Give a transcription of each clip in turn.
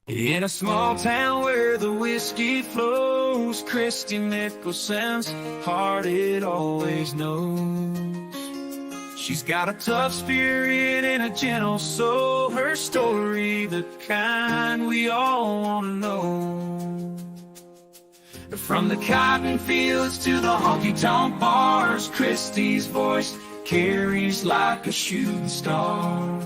In a small town where the whiskey flows, Christy Nicholson's heart it always knows. She's got a tough spirit and a gentle soul, her story the kind we all want to know. From the cotton fields to the honky-tonk bars, Christy's voice carries like a shooting star.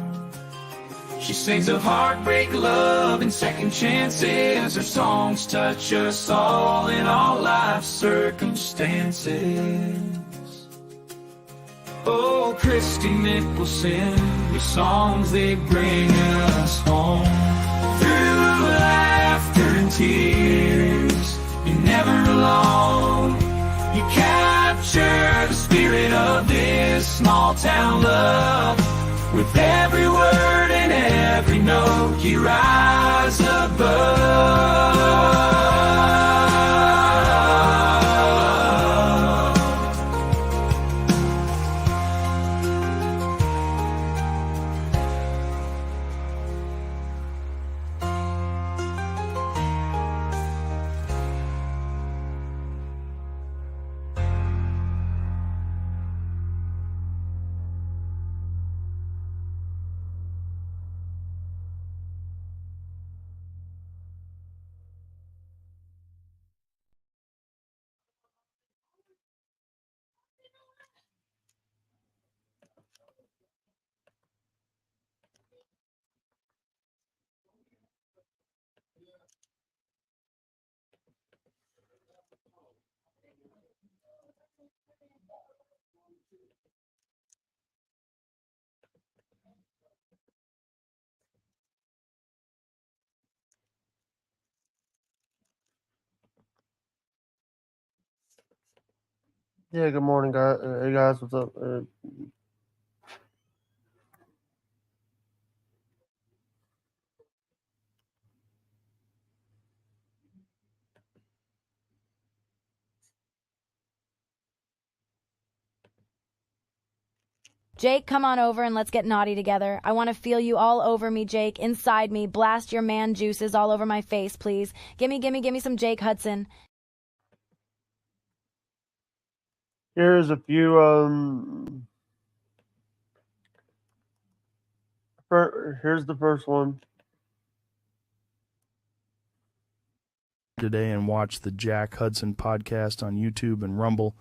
She sings of heartbreak, love, and second chances. Her songs touch us all in all life's circumstances. Oh, Christy Nicholson, your songs, they bring us home. Through laughter and tears, you're never alone. You capture the spirit of this small town love. With every word and every note, you rise above. Yeah, good morning, guys. Hey, guys, what's up? Jake, come on over and let's get naughty together. I want to feel you all over me, Jake, inside me. Blast your man juices all over my face, please. Gimme some Jake Hudson. Here's a few. Here's the first one. Today and watch the Jack Hudson podcast on YouTube and Rumble.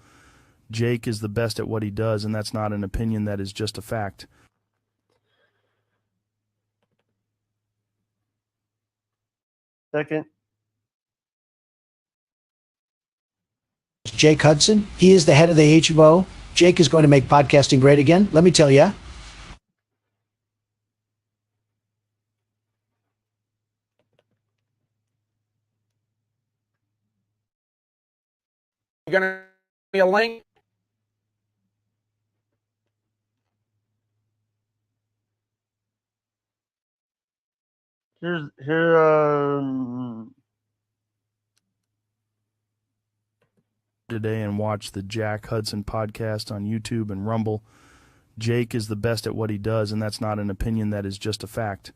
Jake is the best at what he does, and that's not an opinion, that is just a fact. Second. Jake Hudson. He is the head of the HMO. Jake is going to make podcasting great again. Let me tell you. You're going to be a link. Today and watch the Jack Hudson podcast on YouTube and Rumble. Jake is the best at what he does, and that's not an opinion, that is just a fact.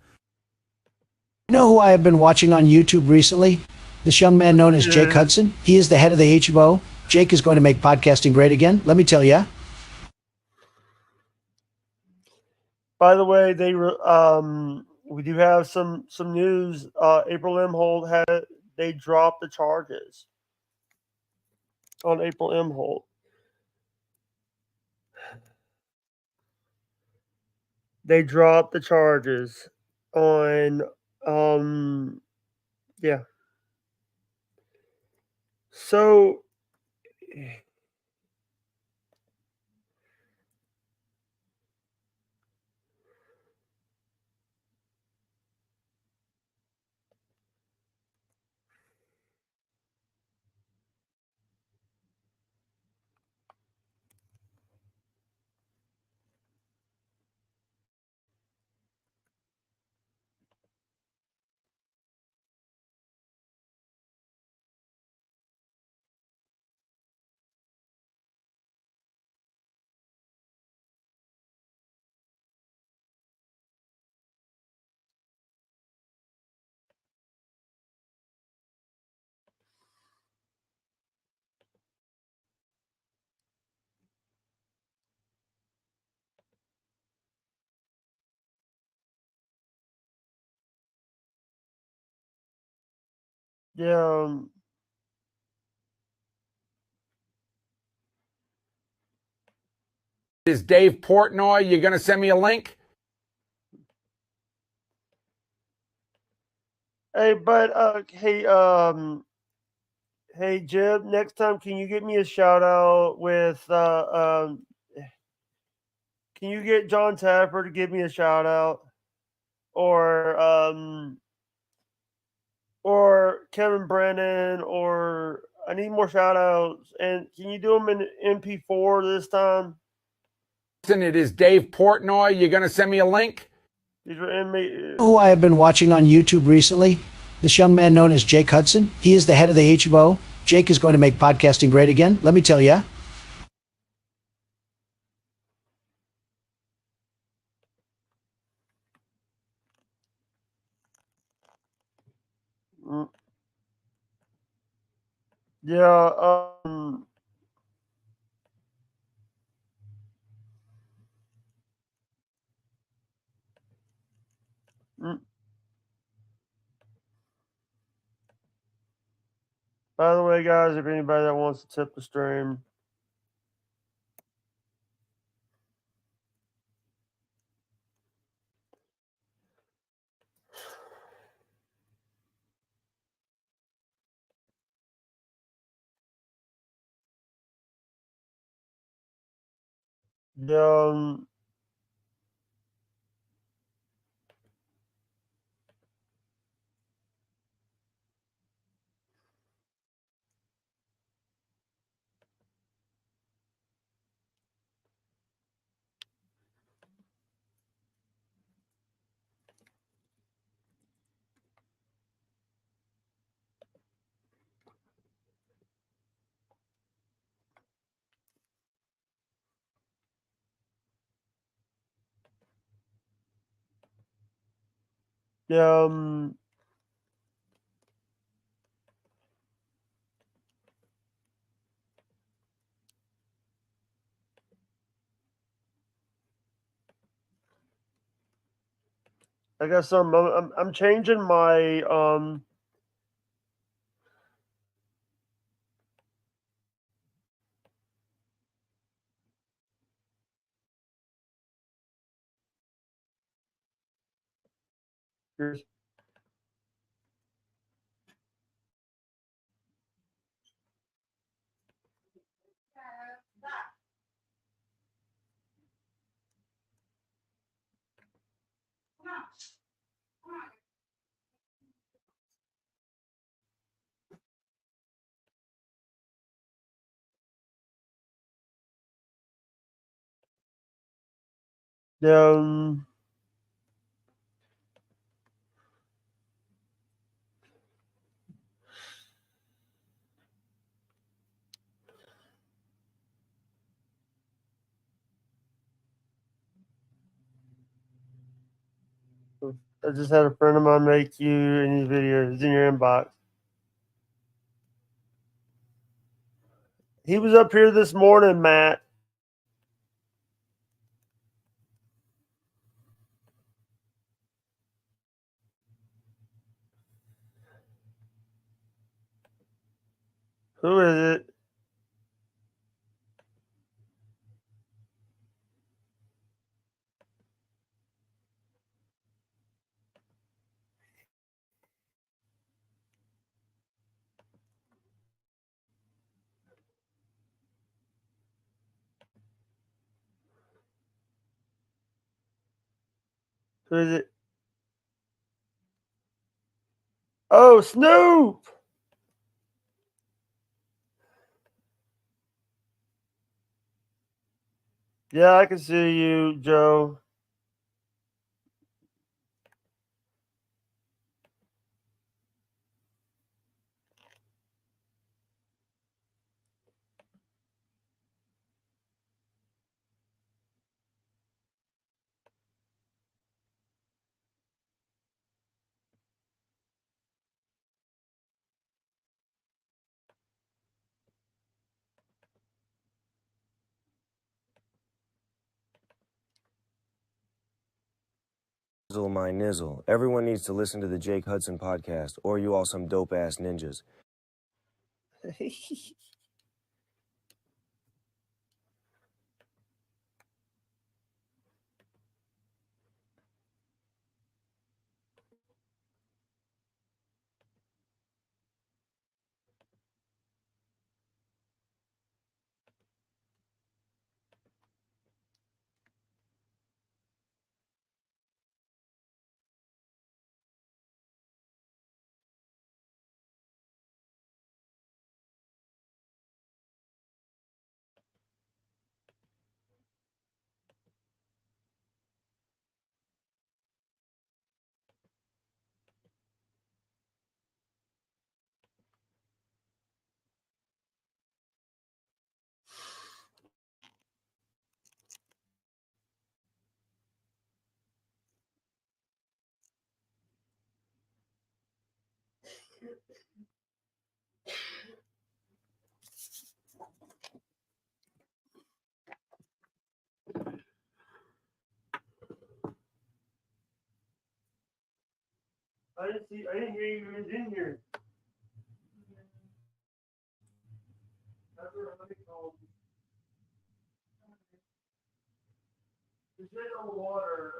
You know who I have been watching on YouTube recently? This young man known as Jake Hudson. He is the head of the HMO. Jake is going to make podcasting great again. Let me tell you. By the way, we do have some news. April Imholt they dropped the charges on April Imholt. They dropped the charges on yeah. So Yeah. Is Dave Portnoy? You're going to send me a link? Hey, but hey Jim. Next time, can you get me a shout out with Can you get John Tapper to give me a shout out, or Kevin Brennan, or I need more shout outs. And can you do them in MP4 this time? Listen, it is Dave Portnoy. You're going to send me a link? These are inmate. Who I have been watching on YouTube recently? This young man known as Jake Hudson. He is the head of the HMO. Jake is going to make podcasting great again. Let me tell you. Mm, yeah. Mm, by the way, guys, if anybody that wants to tip the stream, um, um, I got some. I'm changing my Here's, um, I just had a friend of mine make you any videos. It's in your inbox. He was up here this morning, Matt. Who is it? Who is it? Oh, Snoop! Yeah, I can see you, Joe. Nizzle my nizzle. Everyone needs to listen to the Jake Hudson podcast, or you all some dope ass ninjas. I didn't hear you was in here. That's what I called. There's no water.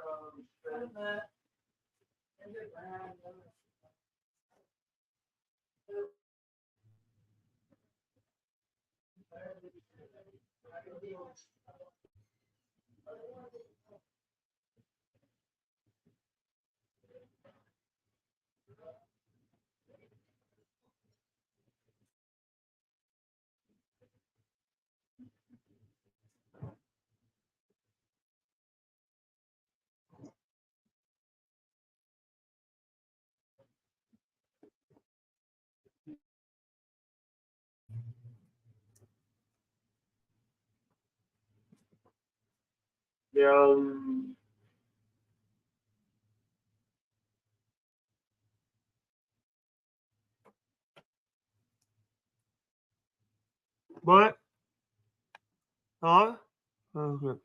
Yeah. What? Huh? Okay.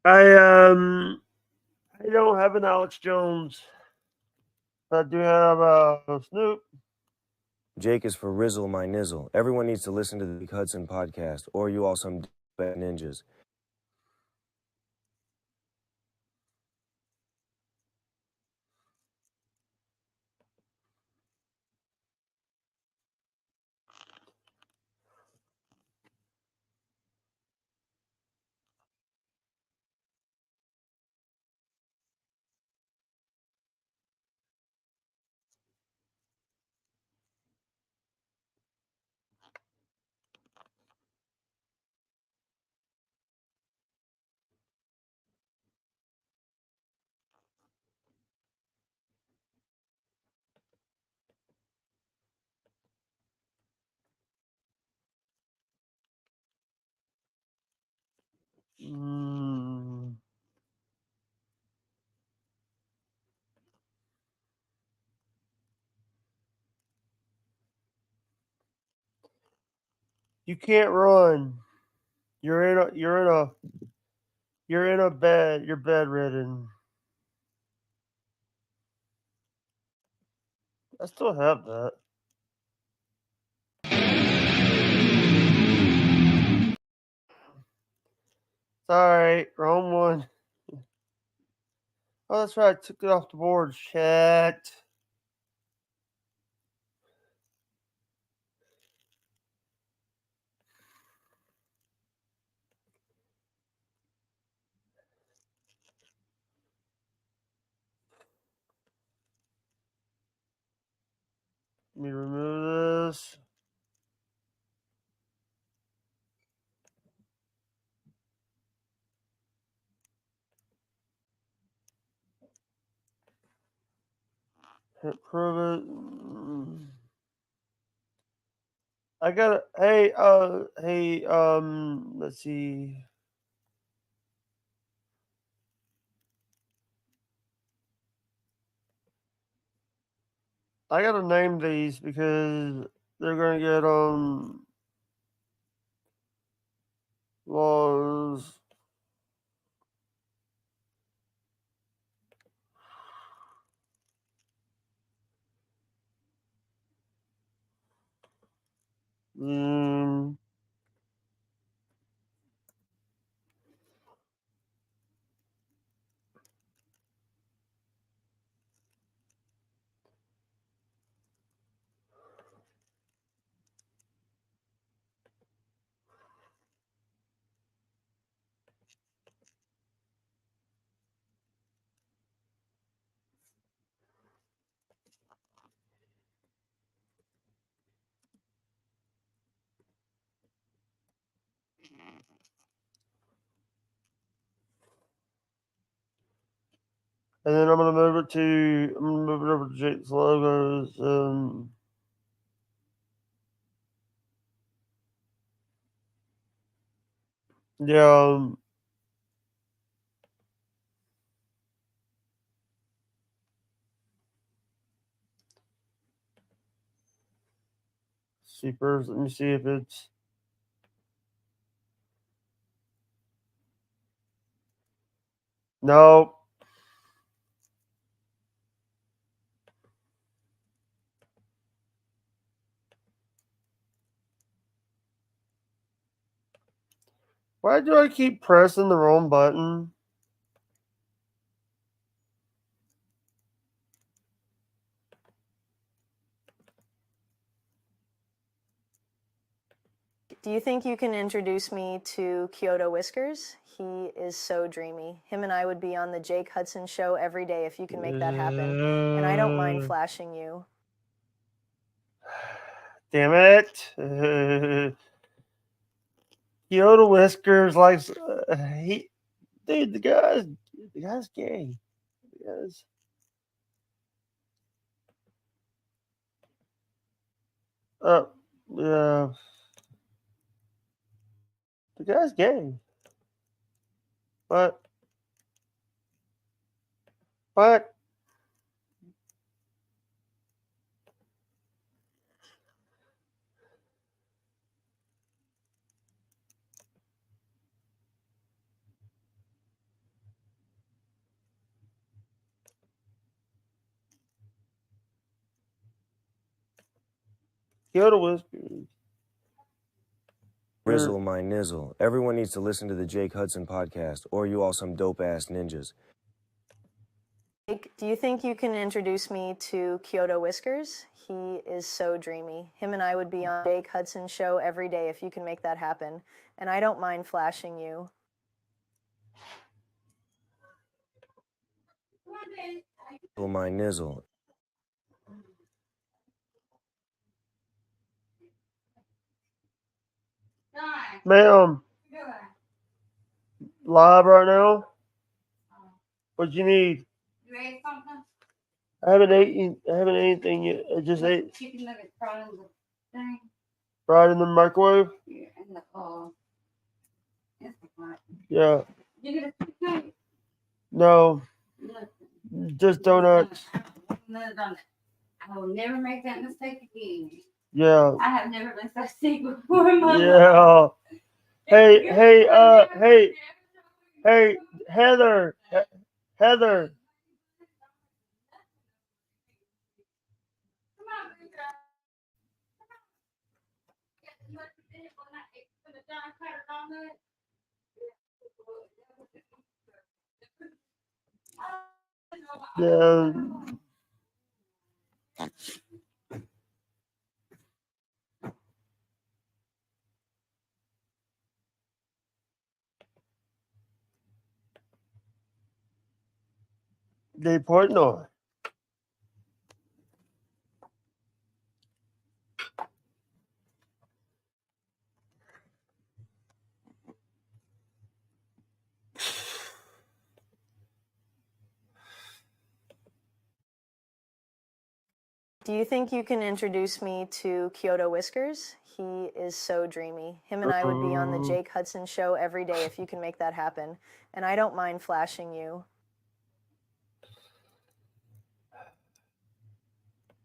I don't have an Alex Jones. I do have Snoop. Jake is for Rizzle my nizzle. Everyone needs to listen to the Jake Hudson podcast, or you all some dope ass ninjas. Mm. You can't run. You're in a bed. You're bedridden. I still have that. Sorry, wrong one. Oh, that's right. I took it off the board. Shit. Let me remove this. Hit prove it. I got let's see. I gotta name these because they're gonna get was mm, and then I'm gonna move it over to Jake's logos. Yeah. Supers. Let me see if it's. No. Why do I keep pressing the wrong button? Do you think you can introduce me to Kyoto Whiskers? He is so dreamy. Him and I would be on the Jake Hudson show every day if you can make that happen. And I don't mind flashing you. Damn it. Kyoto Whiskers likes dude, the guy's gay. The guy's yeah. The guy's gay. But Kyoto Whiskers. Rizzle my nizzle. Everyone needs to listen to the Jake Hudson podcast, or you all some dope ass ninjas. Jake, do you think you can introduce me to Kyoto Whiskers? He is so dreamy. Him and I would be on Jake Hudson show every day if you can make that happen. And I don't mind flashing you. My nizzle. Ma'am. Live right now? What you need? You ate something? I haven't eaten anything yet. I just ate Chicken nuggets fried in the thing. fried in the microwave. Yeah, in the Instapot. Yeah. You get a chicken? No. Nothing. Just donuts. Another donut. I will never make that mistake again. Yeah. I have never been so sick before in my life. Yeah. Hey, Heather. Heather. Come on, big girl. Come on. For the John Carter donut. Yeah. Dave Portnoy. Do you think you can introduce me to Kyoto Whiskers? He is so dreamy. Him and I would be on the Jake Hudson show every day if you can make that happen. And I don't mind flashing you.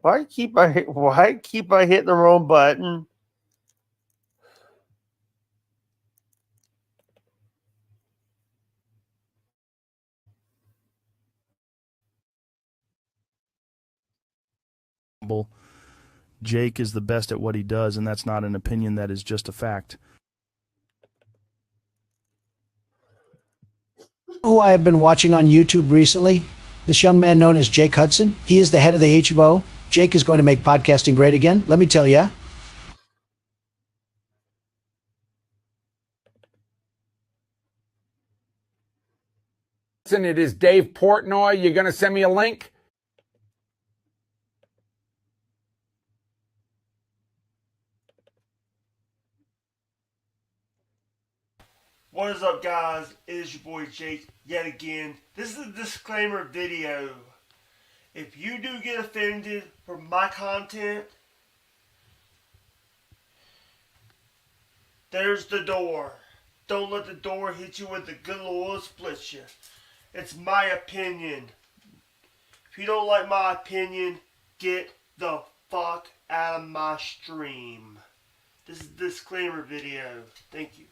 Why keep I hitting the wrong button? Jake is the best at what he does, and that's not an opinion, that is just a fact. Who I have been watching on YouTube recently, this young man known as Jake Hudson. He is the head of the HMO. Jake is going to make podcasting great again. Let me tell you. Listen, it is Dave Portnoy. You're going to send me a link? What is up, guys? It is your boy Jake yet again. This is a disclaimer video. If you do get offended for my content, there's the door. Don't let the door hit you with the good Lord split you. It's my opinion. If you don't like my opinion, get the fuck out of my stream. This is a disclaimer video. Thank you.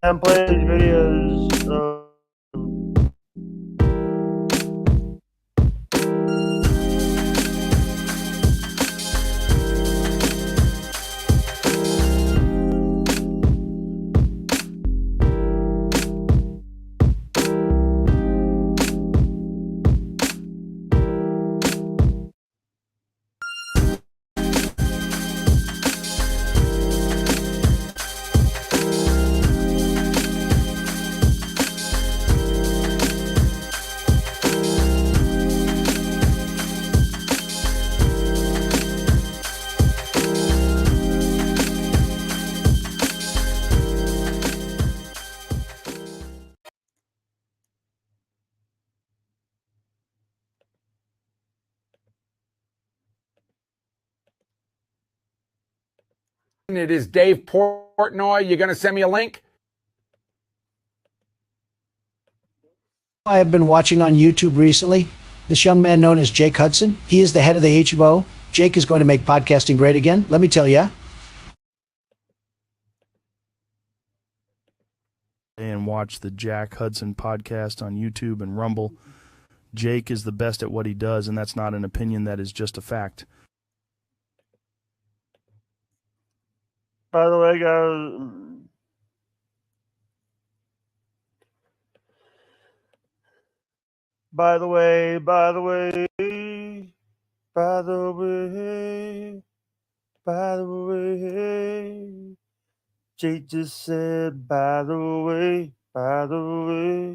I'm playing these videos. It is Dave Portnoy. You're going to send me a link? I have been watching on YouTube recently, this young man known as Jake Hudson. He is the head of the HMO. Jake is going to make podcasting great again. Let me tell you. And watch the Jack Hudson podcast on YouTube and Rumble. Jake is the best at what he does, and that's not an opinion, that is just a fact. By the way, guys, by the way, Jake just said, by the way.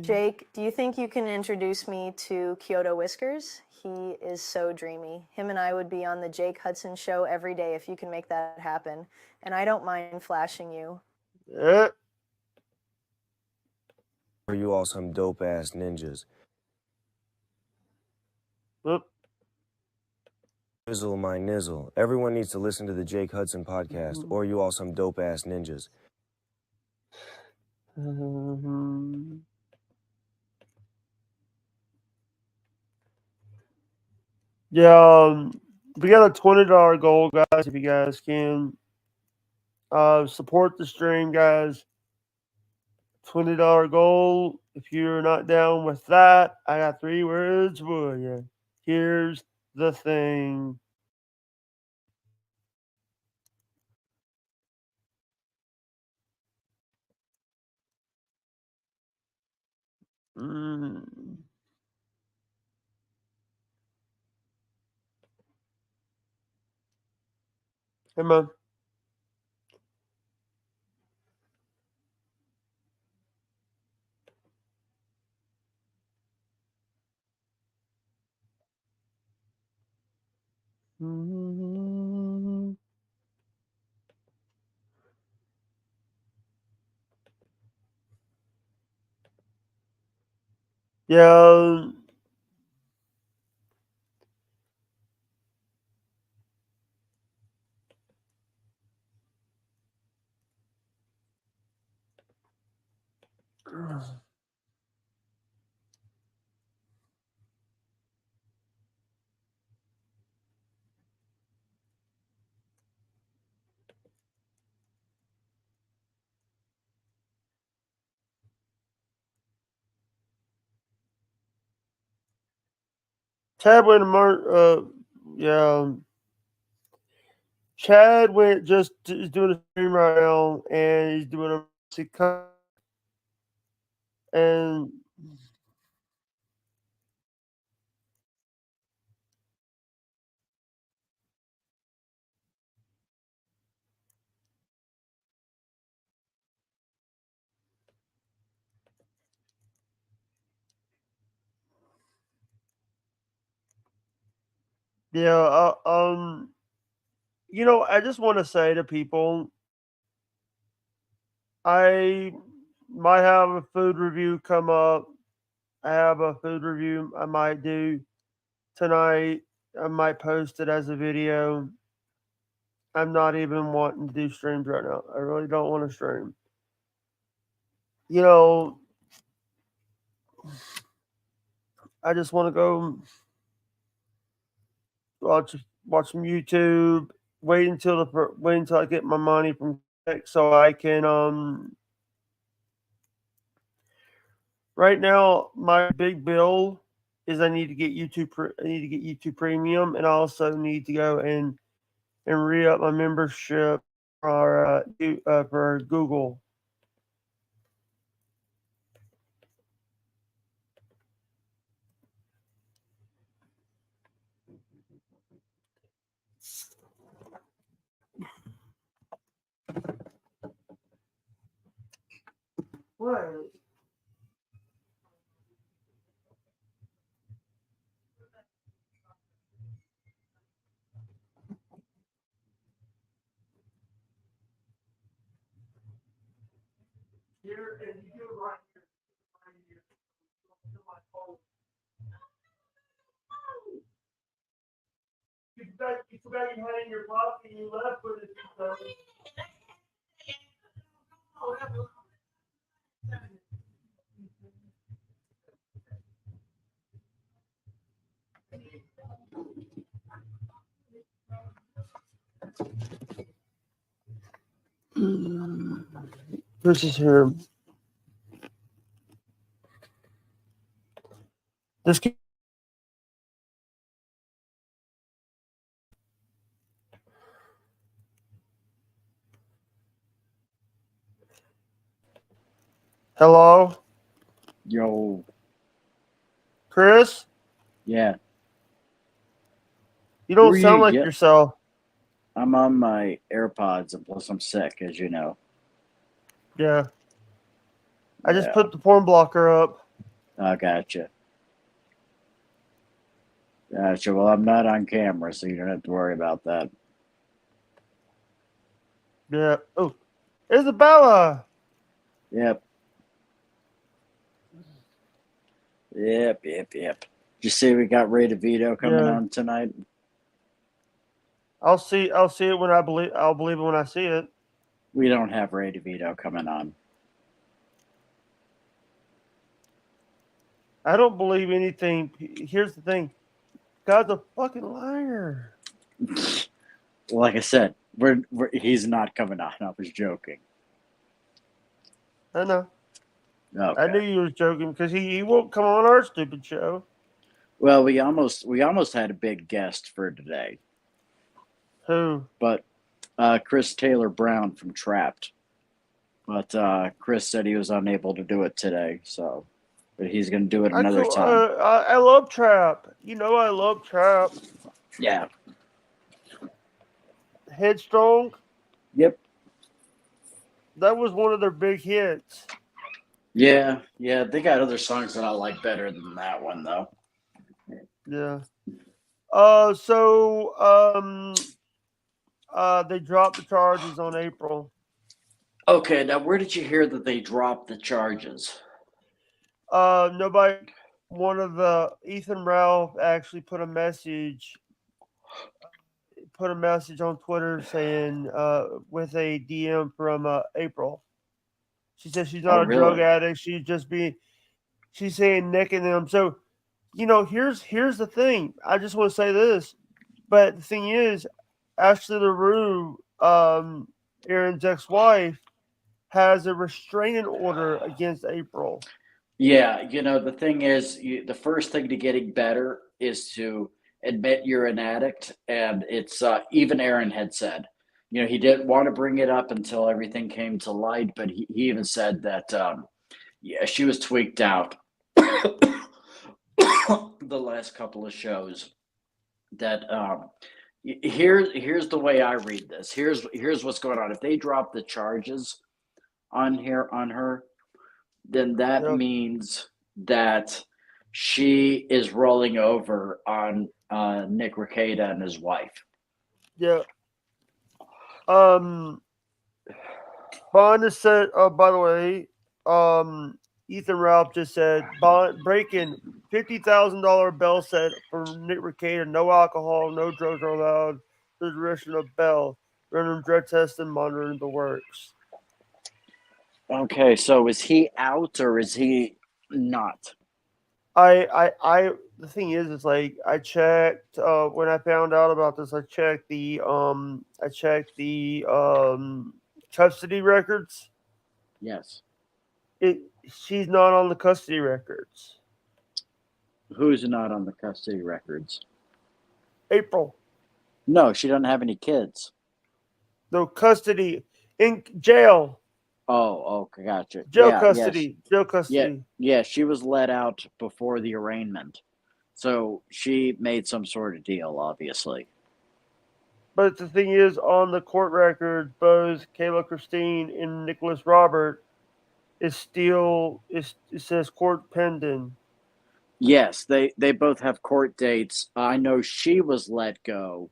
Jake, do you think you can introduce me to Kyoto Whiskers? He is so dreamy. Him and I would be on the Jake Hudson show every day if you can make that happen. And I don't mind flashing you. Yeah. Are you all some dope ass ninjas? Whoop. Nizzle my nizzle. Everyone needs to listen to the Jake Hudson podcast, or you all some dope ass ninjas. Yeah, we got a $20 goal, guys. If you guys can support the stream, guys. $20 goal. If you're not down with that, I got 3 words for you. Here's the thing. Mm. Hey, man. Mm. Yeah. Chad went yeah. Chad went just is doing a stream right now, and he's doing a mercy cut. And yeah, I just want to say to people, I might have a food review come up. I have a food review I might do tonight. I might post it as a video. I'm not even wanting to do streams right now. I really don't want to stream. I just want to go watch some YouTube. Wait until I get my money from Tech so I can. Right now, my big bill is I need to get YouTube. I need to get YouTube Premium, and I also need to go and re-up my membership for Google. What? Here and you do it right here. To my phone. You forgot you had it in your pocket and you left with it. This is here. This. Hello, Yo, Chris. yeah. You Who don't are sound you? like Yeah, yourself. I'm on my AirPods, and plus I'm sick, as you know. Yeah. I just Yeah, put the porn blocker up. I gotcha. Gotcha. Well, I'm not on camera, so you don't have to worry about that. Yeah. Oh, Isabella. Yep. Yep. Did you see we got Ray DeVito coming Yeah. on tonight? I'll see it when I'll believe it when I see it. We don't have Ray DeVito coming on. I don't believe anything. Here's the thing. God's a fucking liar. Like I said, he's not coming on. I was joking. I know. Okay. I knew you was joking because he won't come on our stupid show. Well, we almost had a big guest for today. Who? But Chris Taylor Brown from Trapped. But Chris said he was unable to do it today, so but he's going to do it I another cool. time. I love trap. You know I love trap. Yeah. Headstrong. Yep. That was one of their big hits. Yeah. Yeah. They got other songs that I like better than that one, though. Yeah. They dropped the charges on April. Okay. Now, where did you hear that they dropped the charges? Nobody. One of the Ethan Ralph actually put a message on Twitter saying with a DM from April. She says she's not Oh, a drug really? addict. She's saying nicking them. So, here's the thing. I just want to say this, but the thing is, Ashley LaRue, Aaron's ex-wife, has a restraining order against April. Yeah. The thing is, the first thing to getting better is to admit you're an addict. And it's even Aaron had said, he didn't want to bring it up until everything came to light, but he even said that, yeah, she was tweaked out the last couple of shows. That here's the way I read this. Here's what's going on. If they drop the charges on her, then that Yep. means that she is rolling over on Nick Rekieta and his wife. Yeah. Bond has said. Oh, by the way, Ethan Ralph just said Bond breaking $50,000 bail set for Nick Rekieta. No alcohol, no drugs are allowed. The duration of bail. Random drug test and monitoring the works. Okay, so is he out or is he not? The thing is, it's like I checked when I found out about this. I checked the custody records. Yes. She's not on the custody records. Who's not on the custody records? April. No, she doesn't have any kids. No custody in jail. Oh, okay, gotcha. Jail Yeah, custody. Jail yeah, custody. yeah. She was let out before the arraignment, so she made some sort of deal, obviously. But the thing is, on the court record, both Kayla Christine and Nicholas Robert is still it says court pending. Yes, they both have court dates. I know she was let go,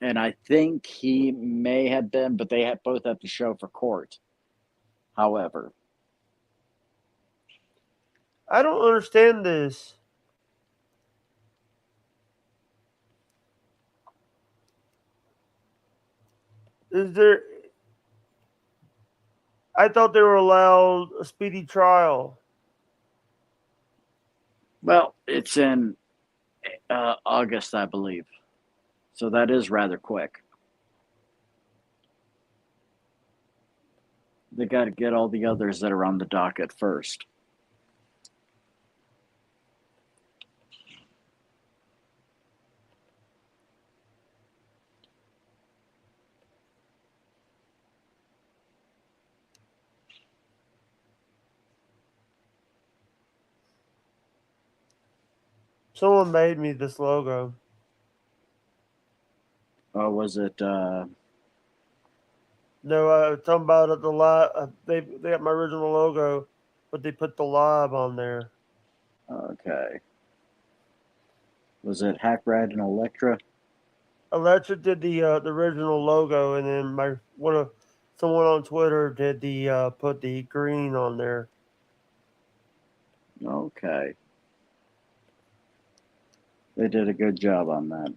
and I think he may have been, but they both have to show for court. However, I don't understand this. Is there? I thought they were allowed a speedy trial. well, it's in August, I believe, so that is rather quick. They got to get all the others that are on the docket first. Someone made me this logo. Oh, was it? No, I was talking about it, the live. They got my original logo, but they put the live on there. Okay. Was it Hackrat and Electra? Electra did the original logo, and then someone on Twitter did the put the green on there. Okay. They did a good job on that.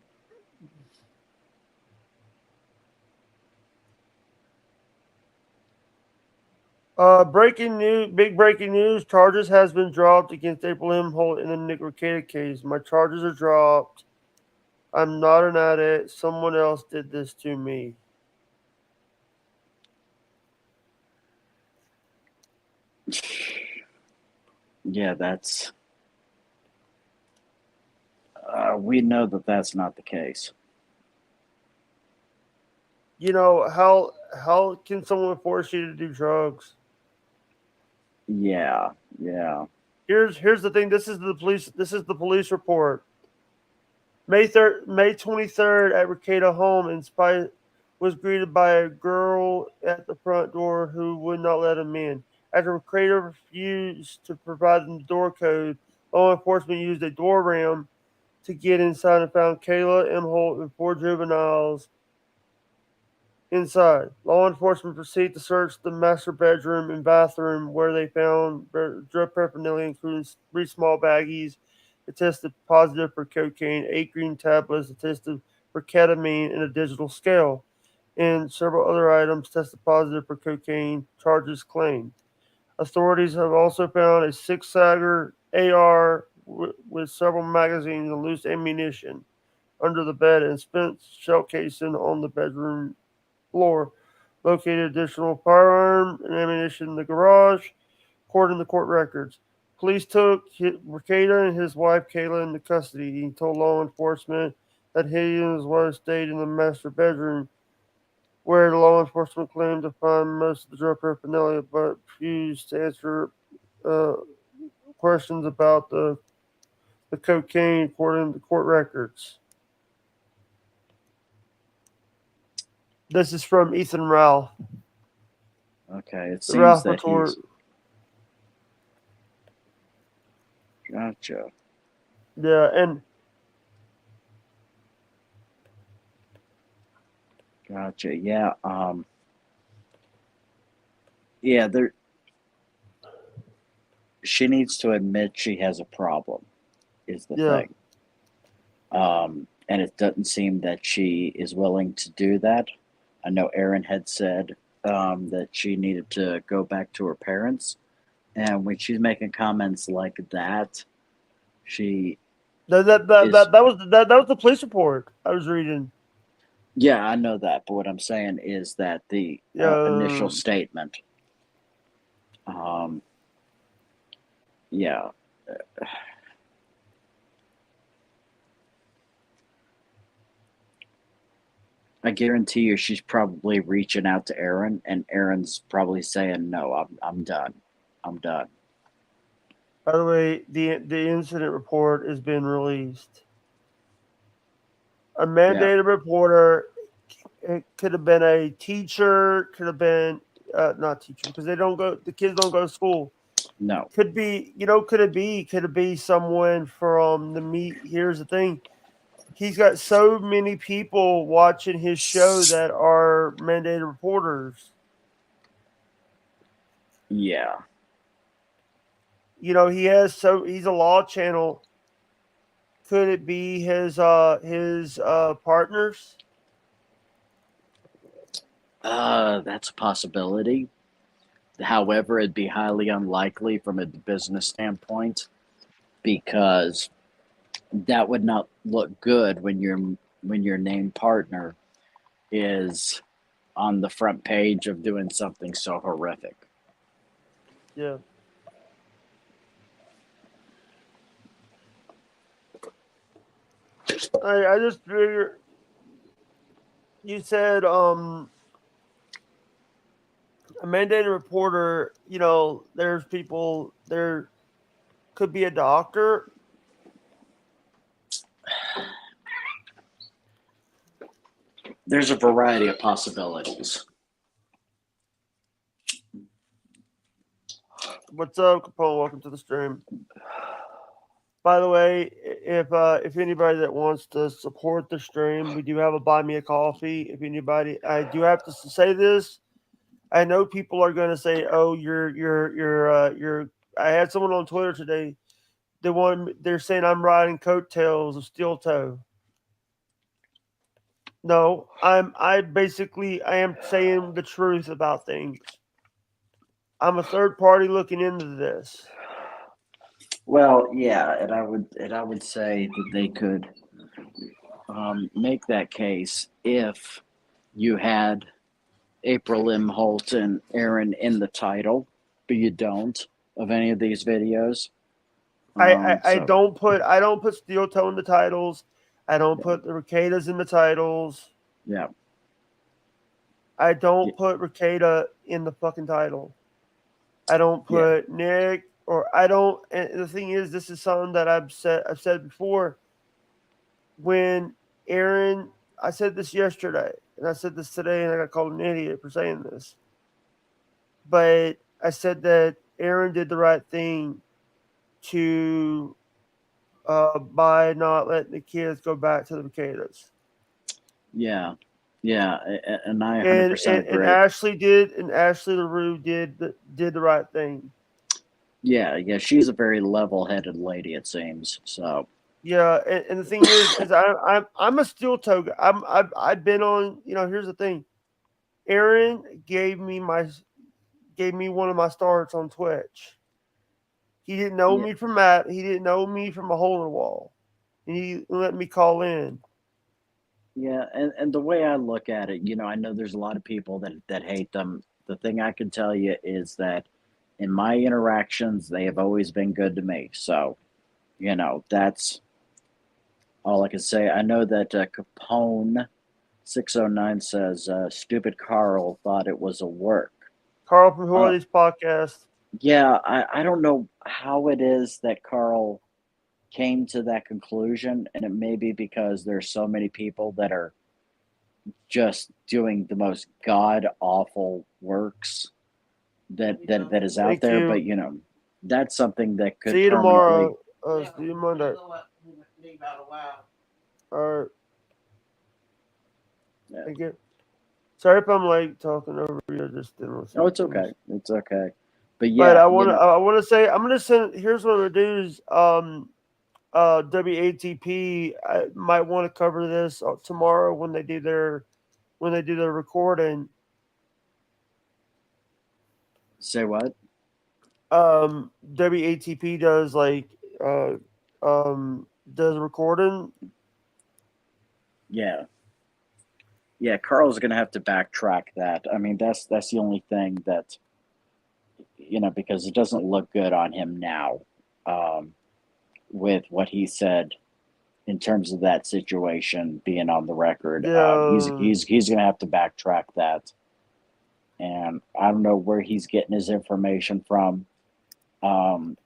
Big breaking news. Charges has been dropped against April M. Holt in the Nick Rekieta case. My charges are dropped. I'm not an addict. Someone else did this to me. Yeah, that's. We know that that's not the case. How can someone force you to do drugs? Yeah, yeah. Here's the thing. This is the police report. May 23rd at Ricada home, and Spy was greeted by a girl at the front door who would not let him in. After Ricada refused to provide them the door code, law enforcement used a door ram to get inside and found Kayla M. Holt and 4 juveniles inside. Law enforcement proceeded to search the master bedroom and bathroom, where they found drug paraphernalia, including 3 small baggies that tested positive for cocaine, 8 green tablets that tested for ketamine, and a digital scale, and several other items tested positive for cocaine, charges claimed. Authorities have also found a 6-Sauer AR with several magazines and loose ammunition under the bed, and spent shell casing on the bedroom floor. Located additional firearm and ammunition in the garage, according to court records. Police took Ricada and his wife Kayla into custody. He told law enforcement that he and his wife stayed in the master bedroom, where the law enforcement claimed to find most of the drug paraphernalia, but refused to answer questions about the cocaine, according to court records. This is from Ethan Rowell. Okay, it The seems Ralph that report. he's. Gotcha. Yeah, and Gotcha. Yeah. Yeah. There. She needs to admit she has a problem. Is the yeah, thing. And it doesn't seem that she is willing to do that. I know Erin had said that she needed to go back to her parents, and when she's making comments like that, she that is. was the police report I was reading. Yeah, I know that, but what I'm saying is that the initial statement. Yeah. I guarantee you she's probably reaching out to Erin, and Erin's probably saying, no, I'm done. I'm done. By the way, the incident report has been released. A mandated reporter. It could have been a teacher. Could have been not teacher, because they don't go. The kids don't go to school. No. Could be. Could it be? Could it be someone from the meet? Here's the thing. He's got so many people watching his show that are mandated reporters. Yeah. He's a law channel. Could it be his partners? That's a possibility. However, it'd be highly unlikely from a business standpoint, because that would not look good when your named partner is on the front page of doing something so horrific. Yeah. I just figure you said a mandated reporter, there's people there, could be a doctor. There's a variety of possibilities. What's up, Capone? Welcome to the stream. By the way, if anybody that wants to support the stream, we do have a buy me a coffee. If anybody, I do have to say this. I know people are going to say, "Oh, you're." I had someone on Twitter today. They're saying I'm riding coattails of Steel Toe. No, I am saying the truth about things. I'm a third party looking into this. Well, yeah, and I would say that they could make that case if you had April M. Holt and Erin in the title, but you don't of any of these videos. I don't put Steel Toe in the titles. I don't put the Ricadas in the titles. Yeah. I don't put Ricada in the fucking title. I don't put Nick. or I don't. And the thing is, this is something that I've said before. When Aaron, I said this yesterday, and I said this today, and I got called an idiot for saying this. But I said that Aaron did the right thing to by not letting the kids go back to the Cicadas. Yeah, yeah, and I And 100% and agree. Ashley LaRue did the right thing. Yeah, yeah, she's a very level-headed lady, it seems. So, Yeah, and the thing is I'm a steel toe guy. I've been on. Here's the thing. Aaron gave me one of my starts on Twitch. He didn't know yeah, me from Matt. He didn't know me from a hole in the wall, and he let me call in. yeah, and the way I look at it, I know there's a lot of people that hate them. The thing I can tell you is that in my interactions, they have always been good to me. So, that's all I can say. I know that Capone 609 says, "Stupid Carl thought it was a work." Carl from Who Are Uh, These Podcasts? yeah, I don't know how it is that Carl came to that conclusion, and it may be because there's so many people that are just doing the most god awful works that is out Thank there. you. But that's something that could See you permanently. tomorrow. See you Monday. All right. Yeah. Thank you. Sorry if I'm late talking over you. I just didn't listen. Oh, it's okay. It's okay. But But yeah, I want to say I'm gonna send. Here's what I'm gonna do is WATP. I might want to cover this tomorrow when they do their recording. say what? WATP does does recording. Yeah. Yeah, Carl's gonna have to backtrack that. I mean, that's the only thing that because it doesn't look good on him now, with what he said in terms of that situation being on the record. Yeah. He's gonna have to backtrack that, and I don't know where he's getting his information from. But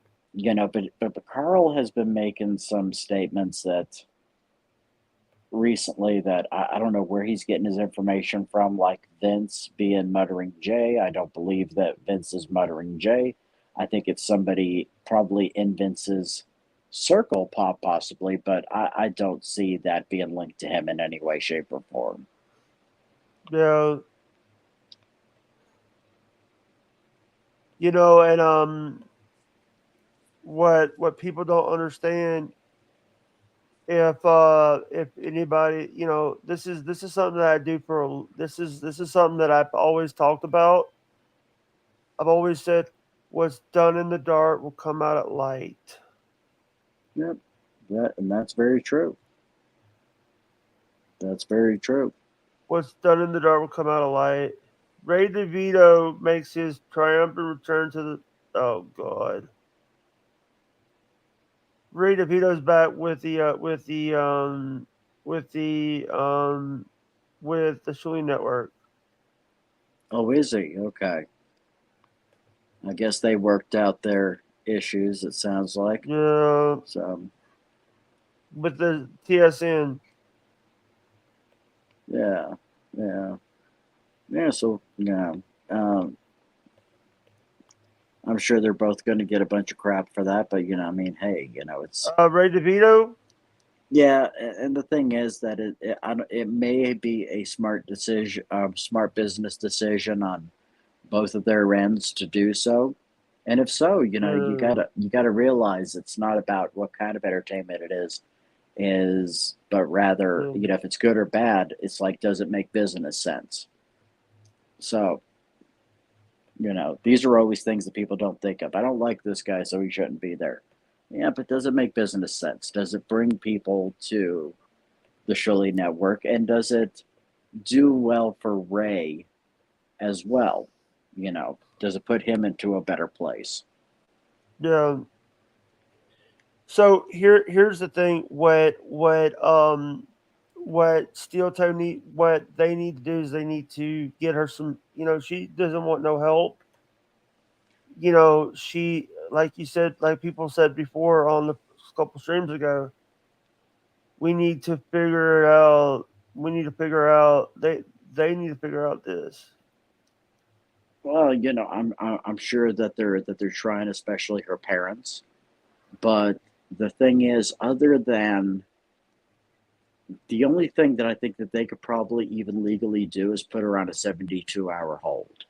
Carl has been making some statements that recently that I don't know where he's getting his information from, like Vince being muttering Jay. I don't believe that Vince is muttering Jay. I think it's somebody probably in Vince's circle, possibly, but I don't see that being linked to him in any way, shape, or form. Yeah. And what people don't understand, if anybody, this is something that I do this is something that I've always talked about. I've always said what's done in the dark will come out at light. Yep, that's very true. That's very true. What's done in the dark will come out at light. Ray DeVito makes his triumphant return to the. Oh God. Ray DeVito's back with the Shuli Network. Oh, is he? Okay. I guess they worked out their issues, it sounds like. Yeah. So, with the TSN. yeah. So, I'm sure they're both going to get a bunch of crap for that, but I mean, hey, it's Ray DeVito. yeah, and the thing is that it may be a smart decision, smart business decision on both of their ends to do so, and if so, you gotta realize it's not about what kind of entertainment it is, but rather, if it's good or bad, it's like, does it make business sense? So, these are always things that people don't think of. I don't like this guy, so he shouldn't be there. Yeah, but does it make business sense? Does it bring people to the Shuli Network? And does it do well for Ray as well? Does it put him into a better place? Yeah. So here's the thing. What Steel Toe what they need to do is they need to get her some. She doesn't want no help. She like you said, like people said before on the couple streams ago, we need to figure it out. We need to figure out they need to figure out this. Well, I'm sure that they're trying, especially her parents. But the thing is, other than the only thing that I think that they could probably even legally do is put her on a 72-hour hold.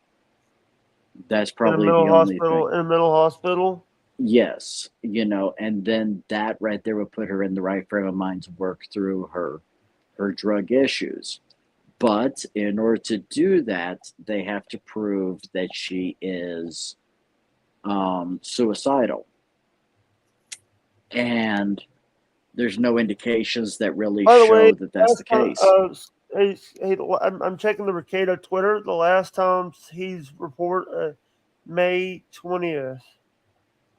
That's In a probably mental the only hospital. thing. In a mental hospital. Yes, and then that right there would put her in the right frame of mind to work through her drug issues. But in order to do that, they have to prove that she is suicidal. And there's no indications that really By the way, show that that's the case. I'm checking the Ricado Twitter. The last time he's May 20th.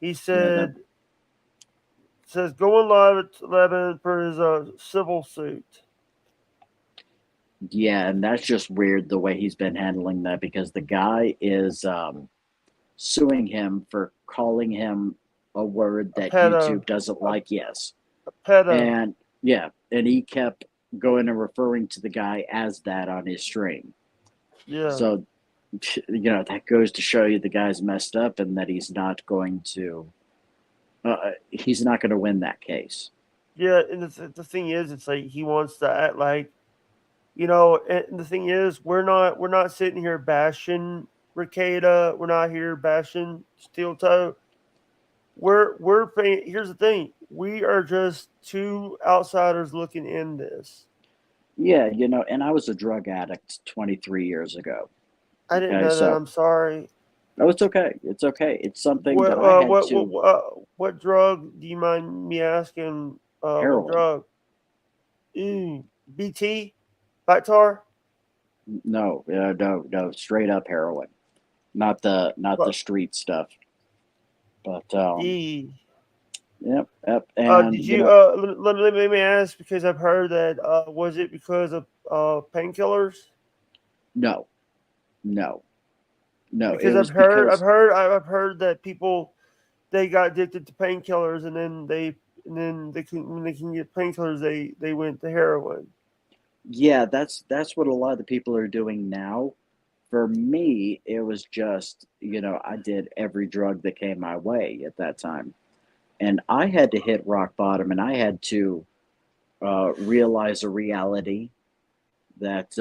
He says going live at 11 for his civil suit. Yeah, and that's just weird the way he's been handling that, because the guy is suing him for calling him a word that YouTube doesn't like. Yes. Pedo. And yeah, and he kept going and referring to the guy as that on his stream. Yeah. So, that goes to show you the guy's messed up and that he's not going to win that case. Yeah, and the thing is, it's like he wants to act like, and the thing is, we're not sitting here bashing Ricada. We're not here bashing Steel Toe. We're paying. Here's the thing: we are just two outsiders looking in this. Yeah, and I was a drug addict 23 years ago. I didn't know that. I'm sorry. No, it's okay. It's okay. It's something that I had to. What drug? Do you mind me asking? Heroin. What drug? BT, Vitar. No, straight up heroin, not the street stuff. But yep. And did you? Let me ask, because I've heard that. Was it because of painkillers? No. Because I've heard that people, they got addicted to painkillers, and then when they can get painkillers, they went to heroin. Yeah, that's what a lot of the people are doing now. For me, it was just, I did every drug that came my way at that time. And I had to hit rock bottom, and I had to realize a reality that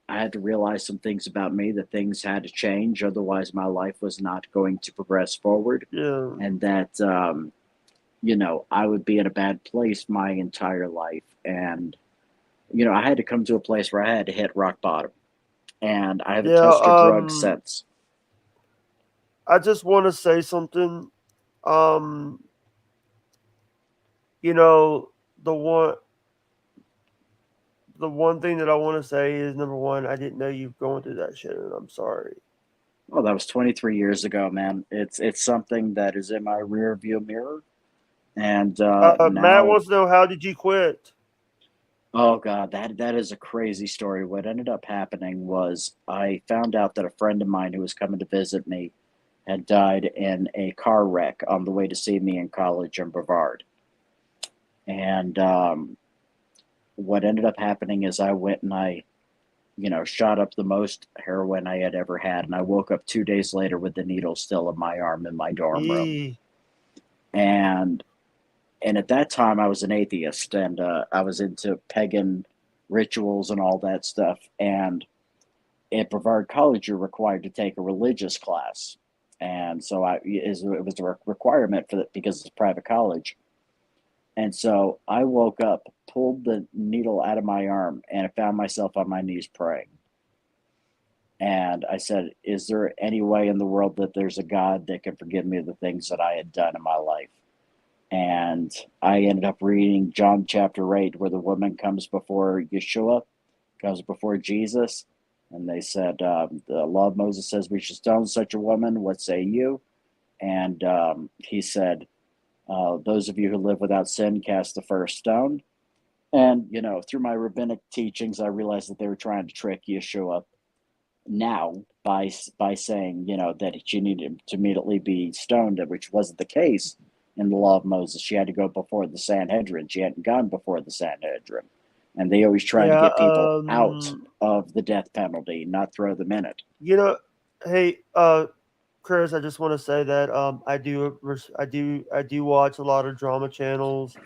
I had to realize some things about me, that things had to change. Otherwise, my life was not going to progress forward. Yeah. And that, I would be in a bad place my entire life. And, I had to come to a place where I had to hit rock bottom. And I haven't touched a drug since. I just want to say something. The one thing that I want to say is, number one, I didn't know you were going through that shit, and I'm sorry. Well, that was 23 years ago, man. It's something that is in my rear view mirror. And Matt wants to know, how did you quit? Oh God, that is a crazy story. What ended up happening was I found out that a friend of mine who was coming to visit me had died in a car wreck on the way to see me in college in Brevard. And what ended up happening is I went and I, shot up the most heroin I had ever had, and I woke up 2 days later with the needle still in my arm in my dorm room. And at that time, I was an atheist, and I was into pagan rituals and all that stuff. And at Brevard College, you're required to take a religious class. And so it was a requirement for that, because it's a private college. And so I woke up, pulled the needle out of my arm, and I found myself on my knees praying. And I said, is there any way in the world that there's a God that can forgive me of the things that I had done in my life? And I ended up reading John chapter 8, where the woman comes before Yeshua, comes before Jesus. And they said, the law of Moses says we should stone such a woman. What say you? And he said, those of you who live without sin, cast the first stone. And, through my rabbinic teachings, I realized that they were trying to trick Yeshua. now by saying, that she needed to immediately be stoned, which wasn't the case in the law of Moses. She had to go before the Sanhedrin. She hadn't gone before the Sanhedrin. And they always try to Yeah. get people out of the death penalty, not throw them in it. Hey, Chris, I just want to say that I do watch a lot of drama channels.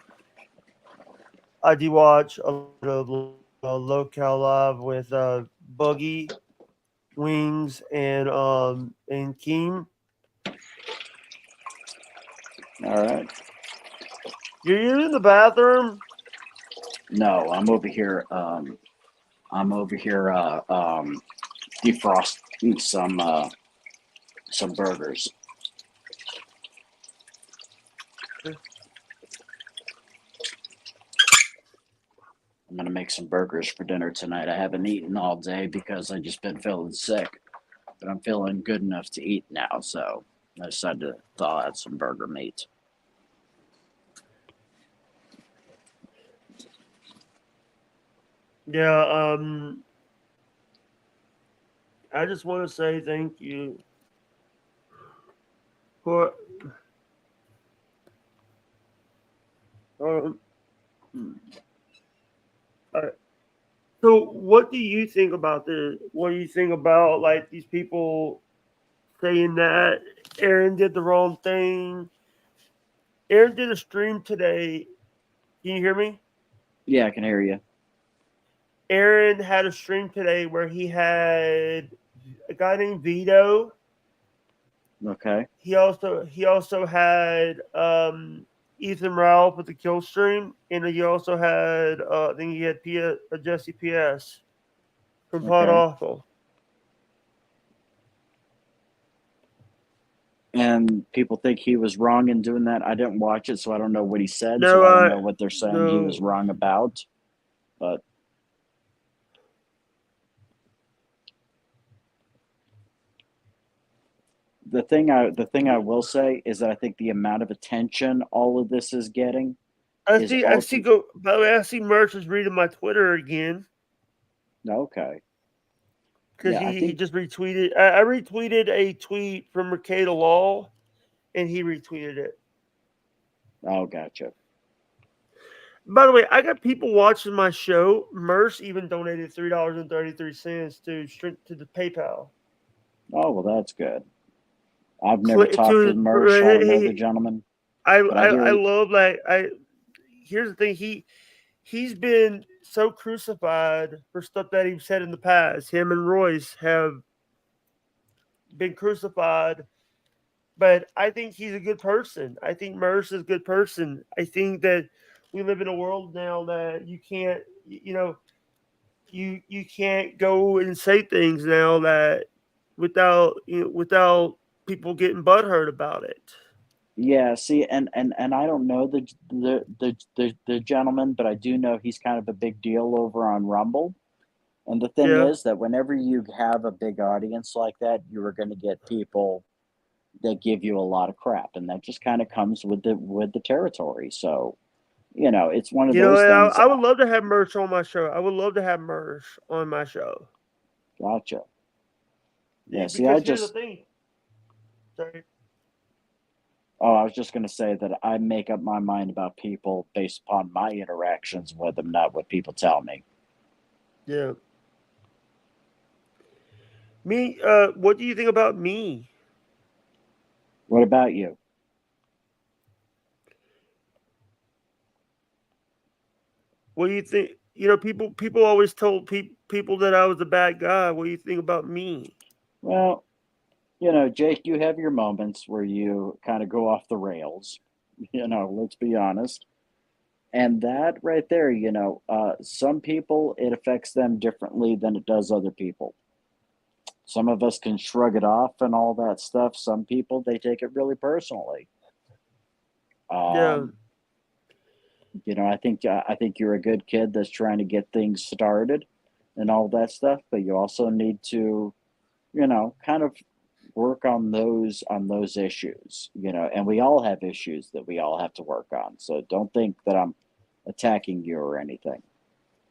I do watch a lot of Locale Live with Boogie, Wings, and Keem. All right. You're in the bathroom? No, I'm over here. Defrosting some burgers. I'm gonna make some burgers for dinner tonight. I haven't eaten all day because I just been feeling sick, but I'm feeling good enough to eat now, so I decided to thaw out some burger meat. Yeah, I just want to say thank you for so what do you think about this? What do you think about like these people saying that Aaron did the wrong thing? Aaron did a stream today. Can you hear me? Yeah, I can hear you. Aaron had a stream today where he had a guy named Vito. Okay. He also had Ethan Ralph with the kill stream, and he also had I think he had Jesse PS from Pod Awful. And people think he was wrong in doing that. I didn't watch it, so I don't know what he said. No, so I don't know what they're saying he was wrong about. But the thing I will say is that I think the amount of attention all of this is getting. By the way, I see Merch is reading my Twitter again. Okay. Because he just retweeted. I retweeted a tweet from Mercado Law, and he retweeted it. Oh, gotcha. By the way, I got people watching my show. Merce even donated $3.33 to the PayPal. Oh, well, that's good. I've never talked to Merce. I don't know the gentleman. I love here's the thing. He's been so crucified for stuff that he's said in the past. Him and Royce have been crucified, but I think he's a good person. I think Merce is a good person. I think that we live in a world now that you can't, you can't go and say things now that without people getting butthurt about it. Yeah, see, and I don't know the gentleman, but I do know he's kind of a big deal over on Rumble. And the thing is that whenever you have a big audience like that, you are going to get people that give you a lot of crap, and that just kind of comes with the territory. So, it's one of those things. I would love to have Merch on my show. I would love to have Merch on my show. Gotcha. Yeah, see, here's the thing. Sorry. Oh, I was just going to say that I make up my mind about people based upon my interactions with them, not what people tell me. Yeah. Me, what do you think about me? What about you? What do you think? People always told people that I was a bad guy. What do you think about me? Well, Jake, you have your moments where you kind of go off the rails, let's be honest. And that right there, some people, it affects them differently than it does other people. Some of us can shrug it off and all that stuff. Some people, they take it really personally. I think you're a good kid that's trying to get things started and all that stuff, but you also need to, kind of work on those issues, and we all have issues that we all have to work on. So don't think that I'm attacking you or anything.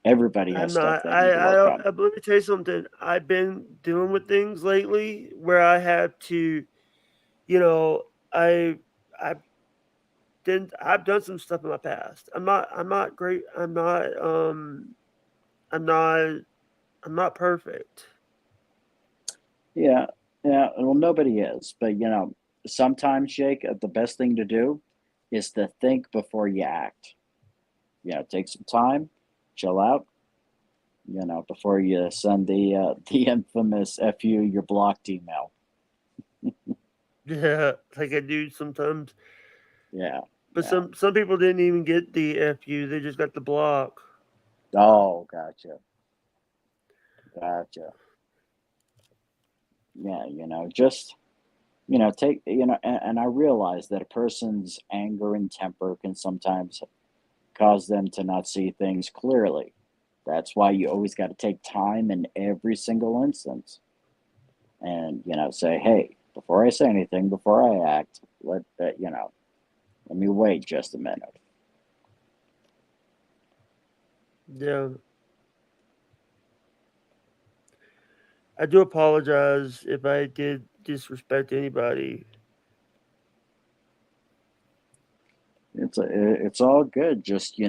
Everybody I'm has stuff not. they need to work on. Let me tell you something. I've been dealing with things lately where I have to, you know, I I've done some stuff in my past. I'm not great. I'm not I'm not perfect. Yeah, yeah. Well, nobody is, but sometimes, Jake, the best thing to do is to think before you act. Take some time, chill out. Before you send the infamous "fu" your blocked email. Yeah, like I do sometimes. Yeah, But yeah. some people didn't even get the FU. They just got the block. Oh, gotcha, gotcha. Yeah, just take and I realize that a person's anger and temper can sometimes cause them to not see things clearly. That's why you always got to take time in every single instance and, say, hey, before I say anything, before I act, let me wait just a minute. Yeah. I do apologize if I did disrespect anybody. It's all good. Just,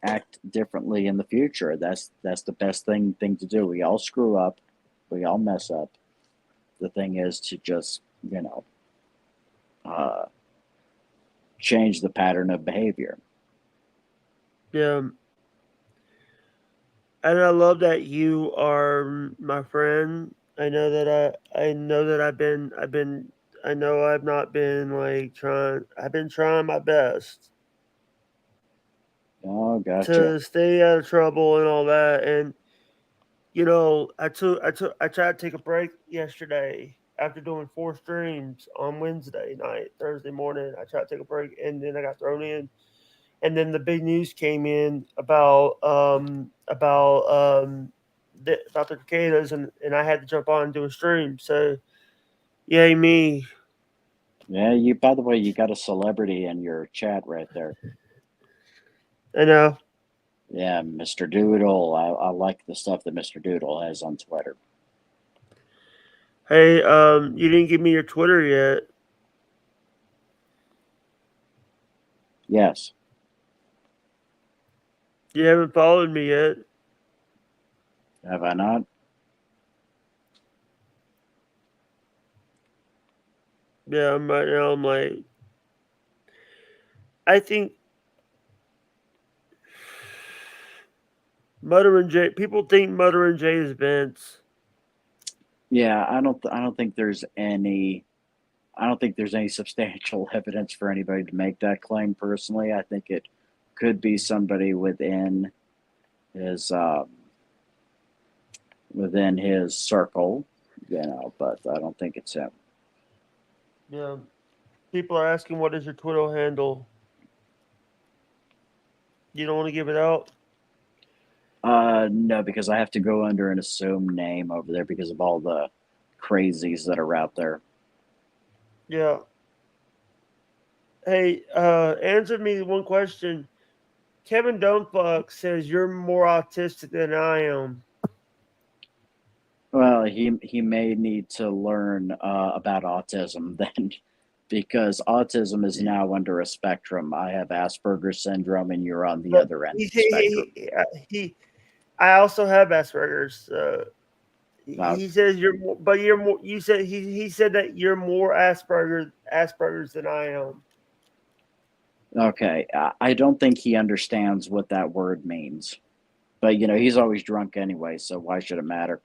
act differently in the future. That's the best thing to do. We all screw up. We all mess up. The thing is to just, uh, change the pattern of behavior. Yeah. And I love that you are my friend. I know that I know I've not been like trying I've been trying my best Oh, gotcha. to stay out of trouble and all that. And I tried to take a break yesterday after doing 4 streams on Wednesday night, Thursday morning. I tried to take a break and then I got thrown in. And then the big news came in about the cicadas, and I had to jump on and do a stream. So, yay me! Yeah, by the way, you got a celebrity in your chat right there. I know. Yeah, Mr. Doodle. I like the stuff that Mr. Doodle has on Twitter. Hey, you didn't give me your Twitter yet. Yes. You haven't followed me yet. Have I not? Yeah, right now I'm like, I think Mutter and Jay. People think Mutter and Jay is Vince. Yeah, I don't think there's any. I don't think there's any substantial evidence for anybody to make that claim. Personally, I think it could be somebody within his circle, but I don't think it's him. Yeah. People are asking, what is your Twitter handle? You don't want to give it out? No, because I have to go under an assumed name over there because of all the crazies that are out there. Yeah. Hey, answer me one question. Kevin Dumbfuck says you're more autistic than I am. Well, he may need to learn about autism then, because autism is now under a spectrum. I have Asperger's syndrome, and you're on the But other end of the spectrum. I also have Asperger's. Now, He says you're more, but you're more. You said he said that you're more Asperger's than I am. okay, I don't think he understands what that word means, but he's always drunk anyway, so why should it matter?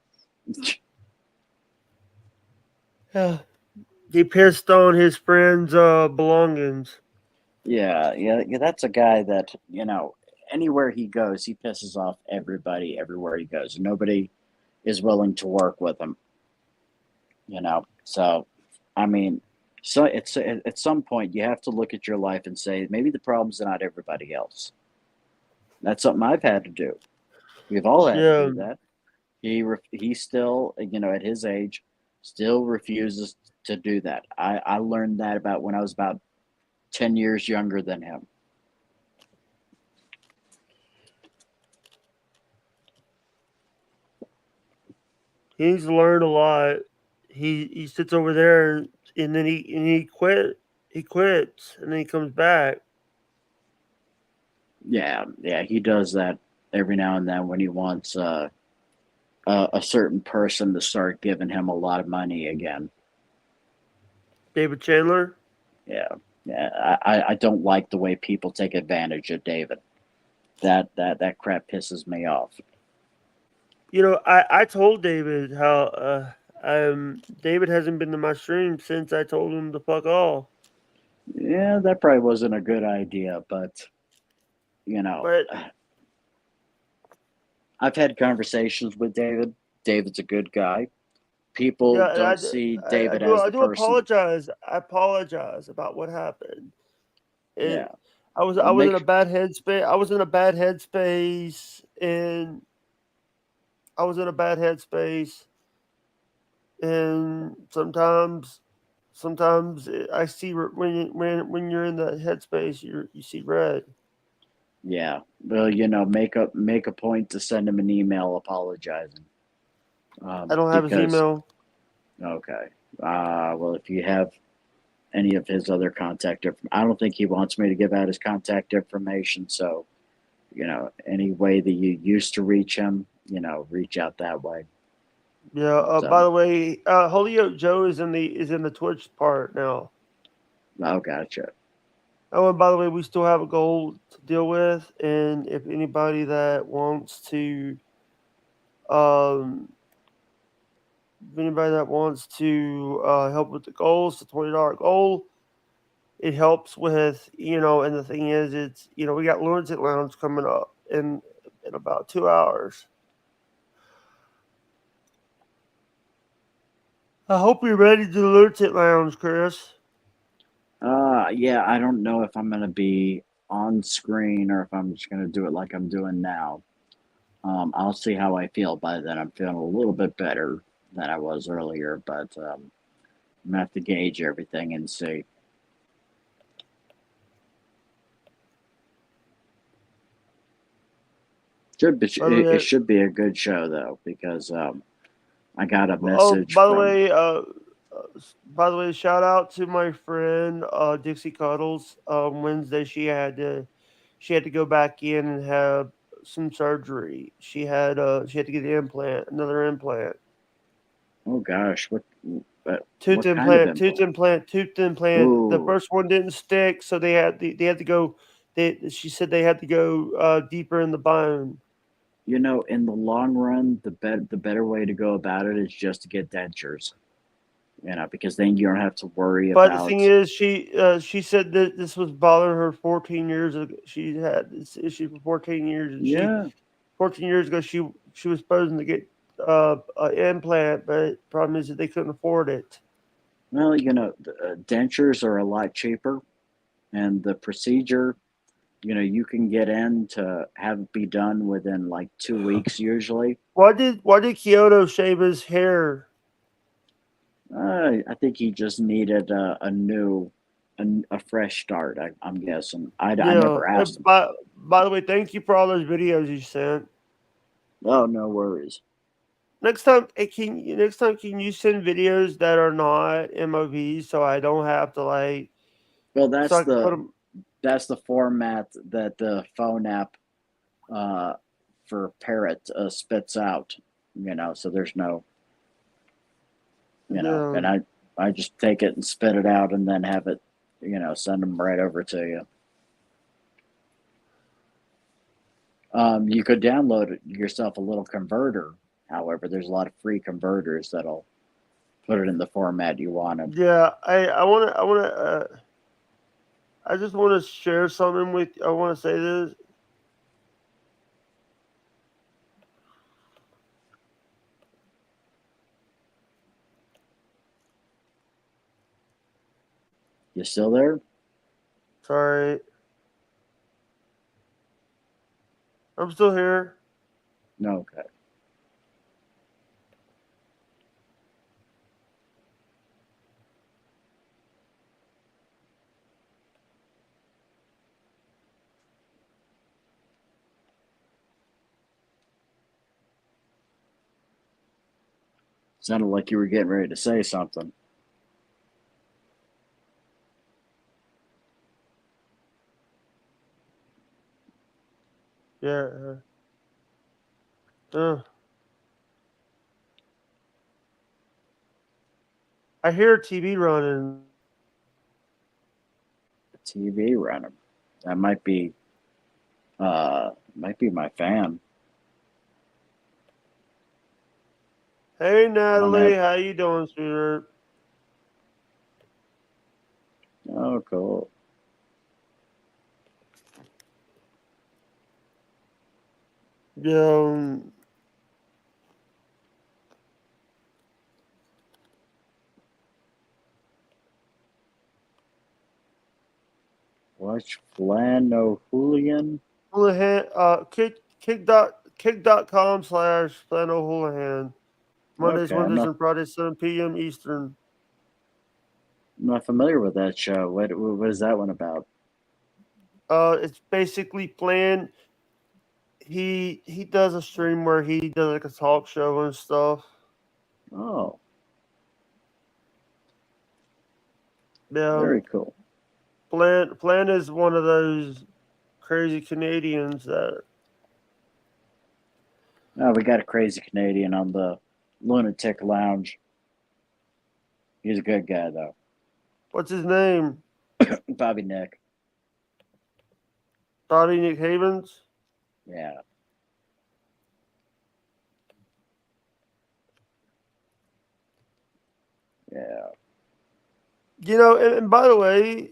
He pissed on his friend's belongings. Yeah, that's a guy that anywhere he goes, he pisses off everybody everywhere he goes. Nobody is willing to work with him. So I mean, so it's at some point you have to look at your life and say maybe the problem's not everybody else. That's something I've had to do. We've all had to do that. He still, at his age, still refuses to do that. I learned that about when I was about 10 years younger than him. He needs to learn a lot. He sits over there and then he quit. He quits and then he comes back. Yeah, he does that every now and then when he wants a certain person to start giving him a lot of money again. David Chandler. Yeah, I don't like the way people take advantage of David. That crap pisses me off. You know, I told David how David hasn't been to my stream since I told him to fuck off. Yeah, that probably wasn't a good idea, but you know, But I've had conversations with David. David's a good guy. People yeah, don't see I David do as I the do person. apologize. I apologize about what happened. Yeah, It I was in a make bad headspace. I was in a bad headspace, and I was in a bad headspace. And sometimes I see when you're in the headspace, you see red. yeah. Well, make a point to send him an email apologizing. I don't have his Because email. okay. Well, if you have any of his other contact information, I don't think he wants me to give out his contact information. So, any way that you used to reach him, reach out that way. Yeah. By So, the way, Holyoke Joe is in the Twitch part now. oh, gotcha. Oh, and by the way, we still have a goal to deal with, and if anybody that wants to, um, help with the goals, the $20 goal, it helps with And the thing is, it's we got Lunatic Lounge coming up in about 2 hours. I hope you're ready to do the Lunatic Lounge, Chris. Yeah, I don't know if I'm gonna be on screen or if I'm just gonna do it like I'm doing now. I'll see how I feel by then. I'm feeling a little bit better than I was earlier, but I'm gonna have to gauge everything and see. By the It way, should be a good show though because I got a oh, message from. by the way, shout out to my friend Dixie Cuddles. Wednesday she had to go back in and have some surgery. She had to get another implant. Oh gosh, Tooth what kind of implant, tooth implant? implant, tooth implant. The Ooh, first one didn't stick, so they had to go. She said they had to go deeper in the bone. in the long run, the better way to go about it is just to get dentures. Because then you don't have to worry But the thing about. is, she said that this was bothering her 14 years ago. She had this issue for 14 years, and Yeah, 14 years ago she was supposed to get an implant, but the problem is that they couldn't afford it. well, dentures are a lot cheaper, and the procedure, you can get in to have it be done within like 2 weeks usually. Why did Kyoto shave his hair? I think he just needed a fresh start. I'm guessing. I Yeah. never asked him. By the way, thank you for all those videos you sent. Oh, no worries. Next time can you send videos that are not MOVs so I don't have to Well, so I can put them. that's the format that the phone app uh, for Parrot spits out. So there's no, Yeah. and I just take it and spit it out and then have it, send them right over to you. You could download yourself a little converter. However, there's a lot of free converters that'll put it in the format you wanted. Yeah, I just want to share something with. I want to say this. You still there? Sorry, I'm still here. No. Okay. Sounded like you were getting ready to say something. Yeah. I hear TV running. TV running. That might be my fan. Hey, I don't Natalie, have. how you doing, sweetheart? Oh, cool. Yeah. Watch Flano Hooligan. Houlihan, kick.com/Flannel Houlihan. Mondays, Okay, Wednesdays, and Fridays, 7 p.m. Eastern. I'm not familiar with that show. What is that one about? It's basically planned. He does a stream where he does like a talk show and stuff. Oh, Yeah. very cool. Plan is one of those crazy Canadians that. Oh, we got a crazy Canadian on the Lunatic Lounge. He's a good guy though. What's his name? Bobby Nick. Bobby Nick Havens. Yeah. Yeah. You know, and by the way,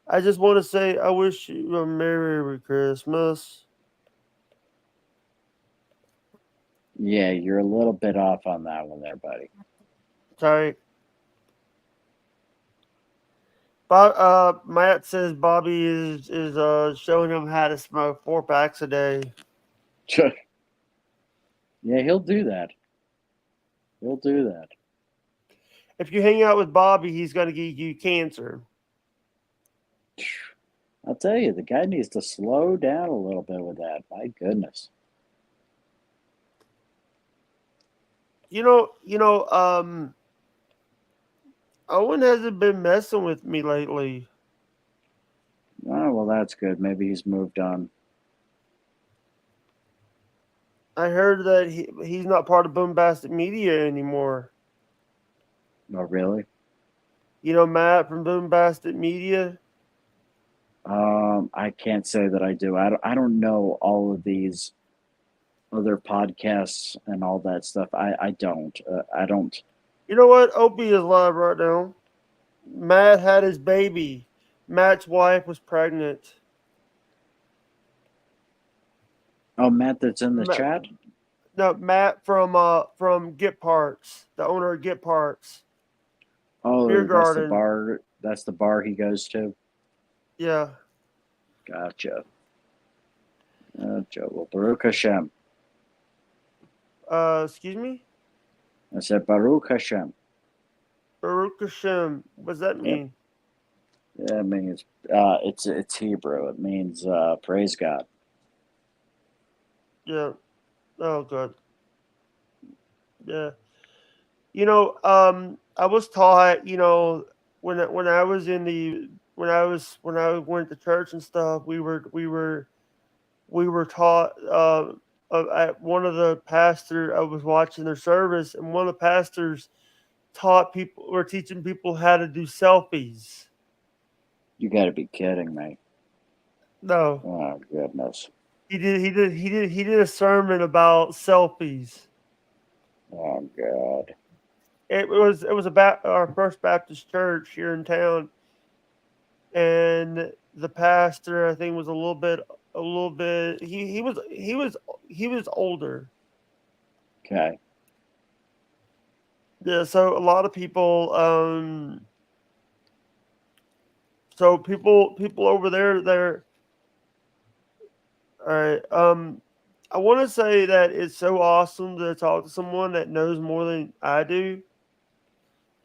I just want to say I wish you a Merry Christmas. Yeah, you're a little bit off on that one there, buddy. Sorry. Matt says Bobby is showing him how to smoke 4 packs a day. Yeah, he'll do that. He'll do that. If you hang out with Bobby, he's gonna give you cancer. I'll tell you, the guy needs to slow down a little bit with that. My goodness. Owen hasn't been messing with me lately. Oh, well, that's good. Maybe he's moved on. I heard that he's not part of Boombastic Media anymore. Oh, really? You know Matt from Boombastic Media? I can't say that I do. I don't know all of these other podcasts and all that stuff. I don't. I don't. You know what? Opie is live right now. Matt had his baby. Matt's wife was pregnant. Oh, Matt, that's in the chat? No, Matt from Get Parts, the owner of Get Parts. Oh, Beer that's Garden. the bar. That's the bar he goes to. Yeah. Gotcha. Gotcha. Well, Baruch Hashem. Excuse me? I said Baruch Hashem. Baruch Hashem. What does that mean? Yeah, it means it's Hebrew. It means praise God. Yeah. Oh, good. Yeah. I was taught, when I was when I went to church and stuff, we were taught at one of the pastors. I was watching their service, and one of the pastors were teaching people how to do selfies. You got to be kidding me. No. Oh goodness. He did a sermon about selfies. Oh God. It was about our First Baptist Church here in town, and the pastor, I think, was a little bit. He was older. Okay. Yeah, so a lot of people. So people over there. All right. I want to say that it's so awesome to talk to someone that knows more than I do.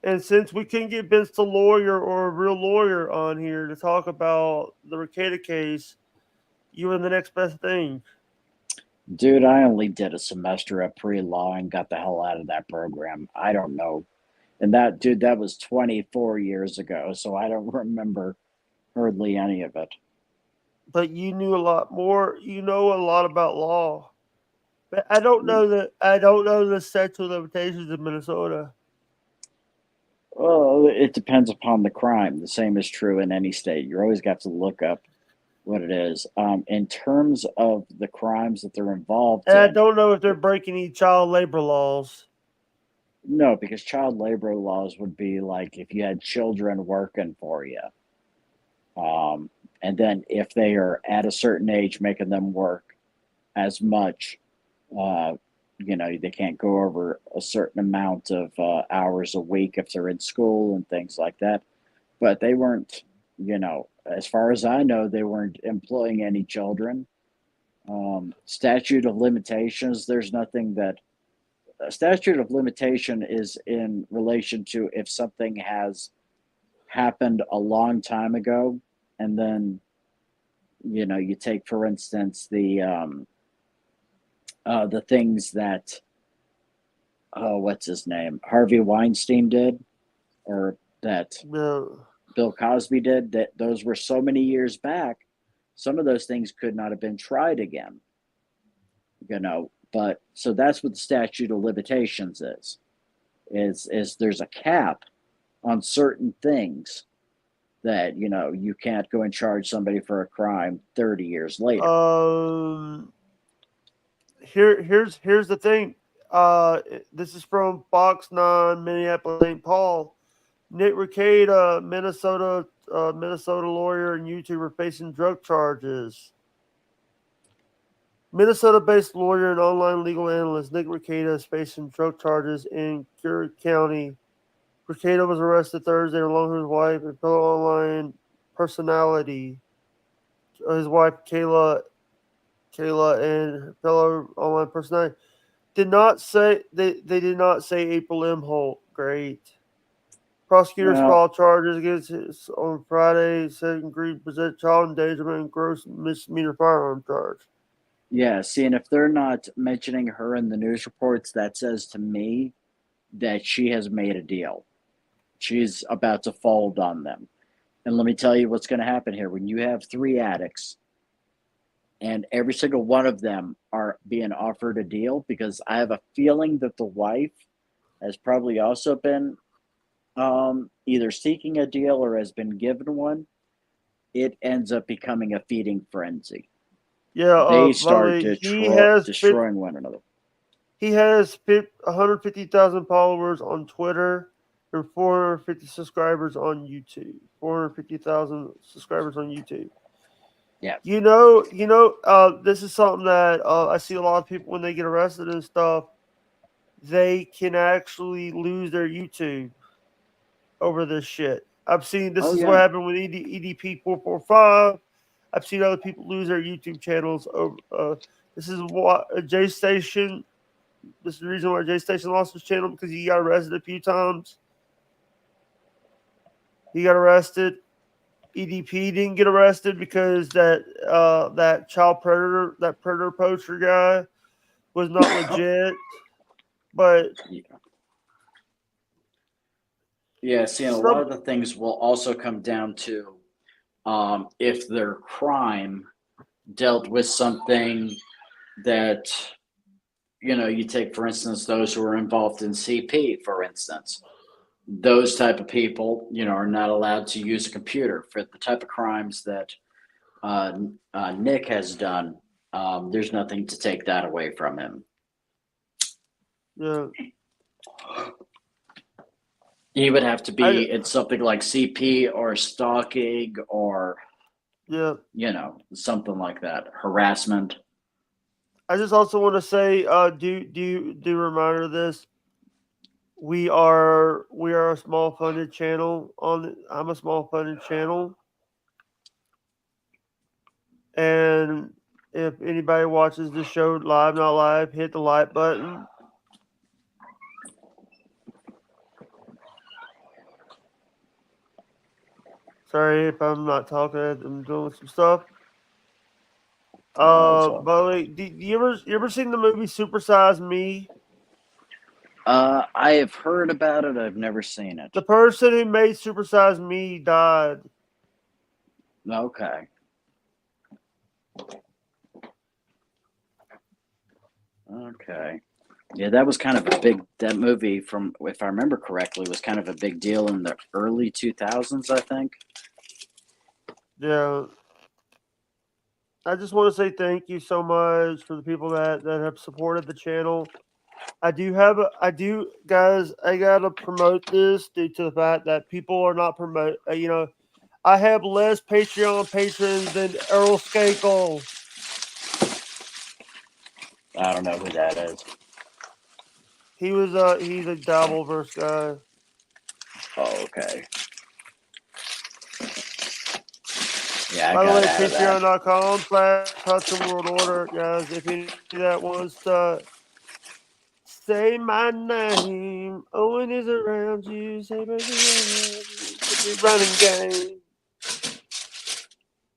And since we couldn't get Vince the lawyer or a real lawyer on here to talk about the Rekieta case, you were the next best thing. Dude, I only did a semester at pre-law and got the hell out of that program. I don't know. And that, dude, that was 24 years ago, so I don't remember hardly any of it. But you knew a lot more. You know a lot about law. But I don't know the statute of limitations in Minnesota. Well, it depends upon the crime. The same is true in any state. You always got to look up what it is. In terms of the crimes that they're involved And I in, don't know if they're breaking any child labor laws. no, because child labor laws would be like if you had children working for you. And then if they are at a certain age, making them work as much, they can't go over a certain amount of hours a week if they're in school and things like that. But they weren't, as far as I know, they weren't employing any children. Statute of limitations, there's nothing that a statute of limitation is in relation to if something has happened a long time ago, and then you take, for instance, the things that what's his name, Harvey Weinstein did, or that No. Bill Cosby did, that those were so many years back, some of those things could not have been tried again. But so that's what the statute of limitations is there's a cap on certain things that you can't go and charge somebody for a crime 30 years later. Here's the thing. This is from Fox 9, Minneapolis, St. Paul. Nick Rekieta, Minnesota lawyer and YouTuber, facing drug charges. Minnesota-based lawyer and online legal analyst Nick Rekieta is facing drug charges in Curry County. Rekieta was arrested Thursday along with his wife and fellow online personality. His wife Kayla and fellow online personality did not say they did not say April M. Holt. Great. Prosecutors filed charges against us on Friday, said agreed to present child endangerment and gross misdemeanor firearm charge. Yeah, see, and if they're not mentioning her in the news reports, that says to me that she has made a deal. She's about to fold on them. And let me tell you what's going to happen here. When you have 3 addicts and every single one of them are being offered a deal, because I have a feeling that the wife has probably also been either seeking a deal or has been given one, it ends up becoming a feeding frenzy. Yeah, they start destroying one another. He has 150,000 followers on Twitter and 450 subscribers on YouTube. 450,000 subscribers on YouTube. Yeah. This is something that I see a lot of people when they get arrested and stuff. They can actually lose their YouTube over this shit. I've seen this is what happened with EDP 445. I've seen other people lose their YouTube channels over. This is what J Station. This is the reason why J Station lost his channel, because he got arrested a few times. He got arrested. EDP didn't get arrested because that child predator, that predator poacher guy, was not legit. But yeah, see, and a lot of the things will also come down to if their crime dealt with something that, you take, for instance, those who are involved in CP, for instance. Those type of people, are not allowed to use a computer for the type of crimes that Nick has done. There's nothing to take that away from him. Yeah. He would have to be in something like CP or stalking or, something like that, harassment. I just also want to say, do reminder of this. We are a small funded channel I'm a small funded channel. And if anybody watches the show live, not live, hit the like button. Sorry if I'm not talking, I'm doing some stuff. By the way, do you ever seen the movie Super Size Me? I have heard about it. I've never seen it. The person who made Super Size Me died. Okay. Okay. Yeah, that was kind of a big. That movie, from if I remember correctly, was kind of a big deal in the early 2000s. I think. Yeah. I just want to say thank you so much for the people that have supported the channel. I do, guys. I gotta promote this due to the fact that people are not promote. I have less Patreon patrons than Earl Skakel. I don't know who that is. He's a Dabbleverse guy. Oh, okay. Yeah, I By the way, got out of that. patreon.com/Hudson World Order, guys. If anybody that wants to say my name, Owen is around you. Say baby, it's a running game.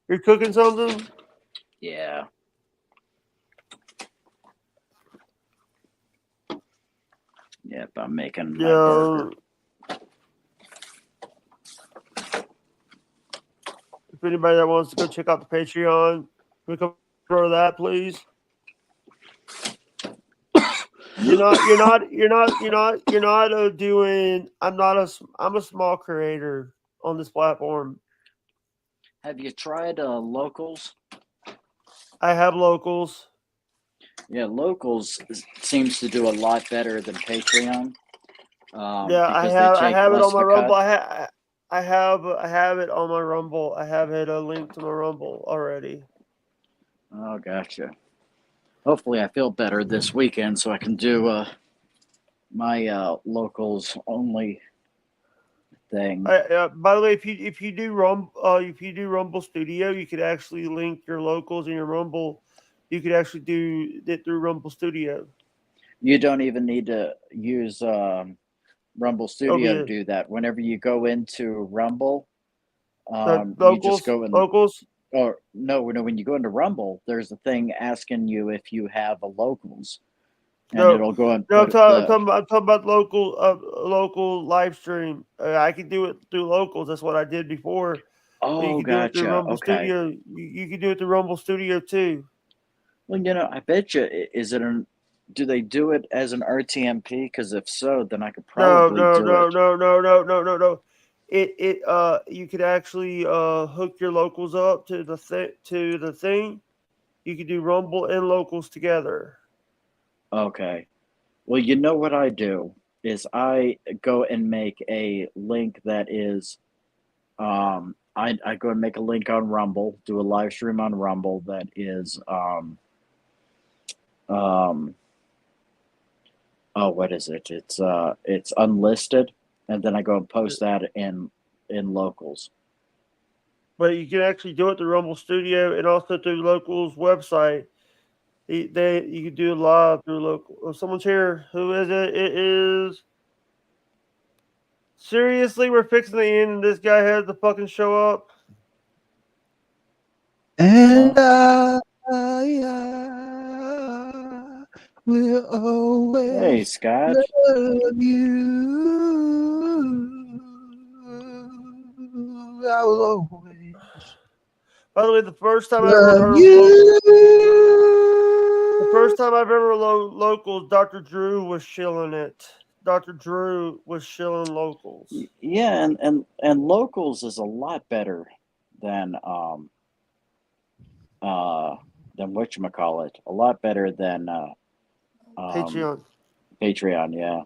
You're cooking something? Yeah. Yep, I'm making my burger. If anybody that wants to go check out the Patreon, we can throw that, please. I'm a small creator on this platform. Have you tried Locals? I have Locals. Yeah, Locals seems to do a lot better than Patreon. I have it on my Rumble. I have it on my Rumble. I have it a link to my Rumble already. Oh, gotcha. Hopefully I feel better this weekend so I can do my Locals only thing. By the way, if you do Rumble Studio, you could actually link your Locals in your Rumble. You could actually do it through Rumble Studio. You don't even need to use Rumble Studio to do that. Whenever you go into Rumble, you just go in Locals. Or no, when you go into Rumble, there's a thing asking you if you have a Locals, and it'll go and I'm put talking about local live stream. I can do it through Locals. That's what I did before. Oh, you can do it through gotcha. Rumble Okay. Studio. You can do it through Rumble Studio too. Well, I bet you, do they do it as an RTMP? Because if so, then I could probably do it. No. You could actually hook your Locals up to the thing. You could do Rumble and Locals together. Okay. Well, you know what I do is I go and make a link that is, I go and make a link on Rumble, do a live stream on Rumble that is, what is it? It's unlisted, and then I go and post that in Locals. But you can actually do it through Rumble Studio and also through Locals website. You can do it live through Local. Oh, someone's here. Who is it? It is. Seriously, we're fixing the end, and this guy has to fucking show up. And I will always Hey, Scott. love you. I will always. By the way, the first time I've ever heard Locals, Dr. Drew was shilling it. Dr. Drew was shilling Locals. Yeah, and Locals is a lot better than whatchamacallit. A lot better than Patreon. Patreon, yeah.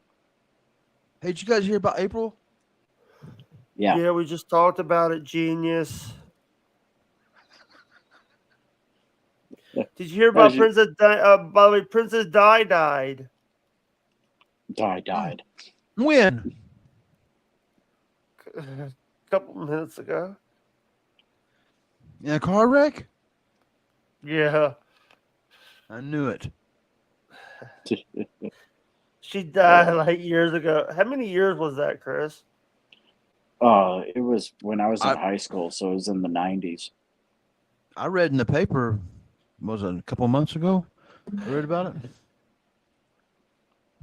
Hey, did you guys hear about April? Yeah. Yeah, we just talked about it, genius. Did you hear about Princess Di? By the way, Princess Di died. Died. When? A couple minutes ago. In a car wreck? Yeah. I knew it. She died like years ago. How many years was that, Chris? It was when I was in high school, so it was in the 90s. I read in the paper Was it a couple months ago? I read about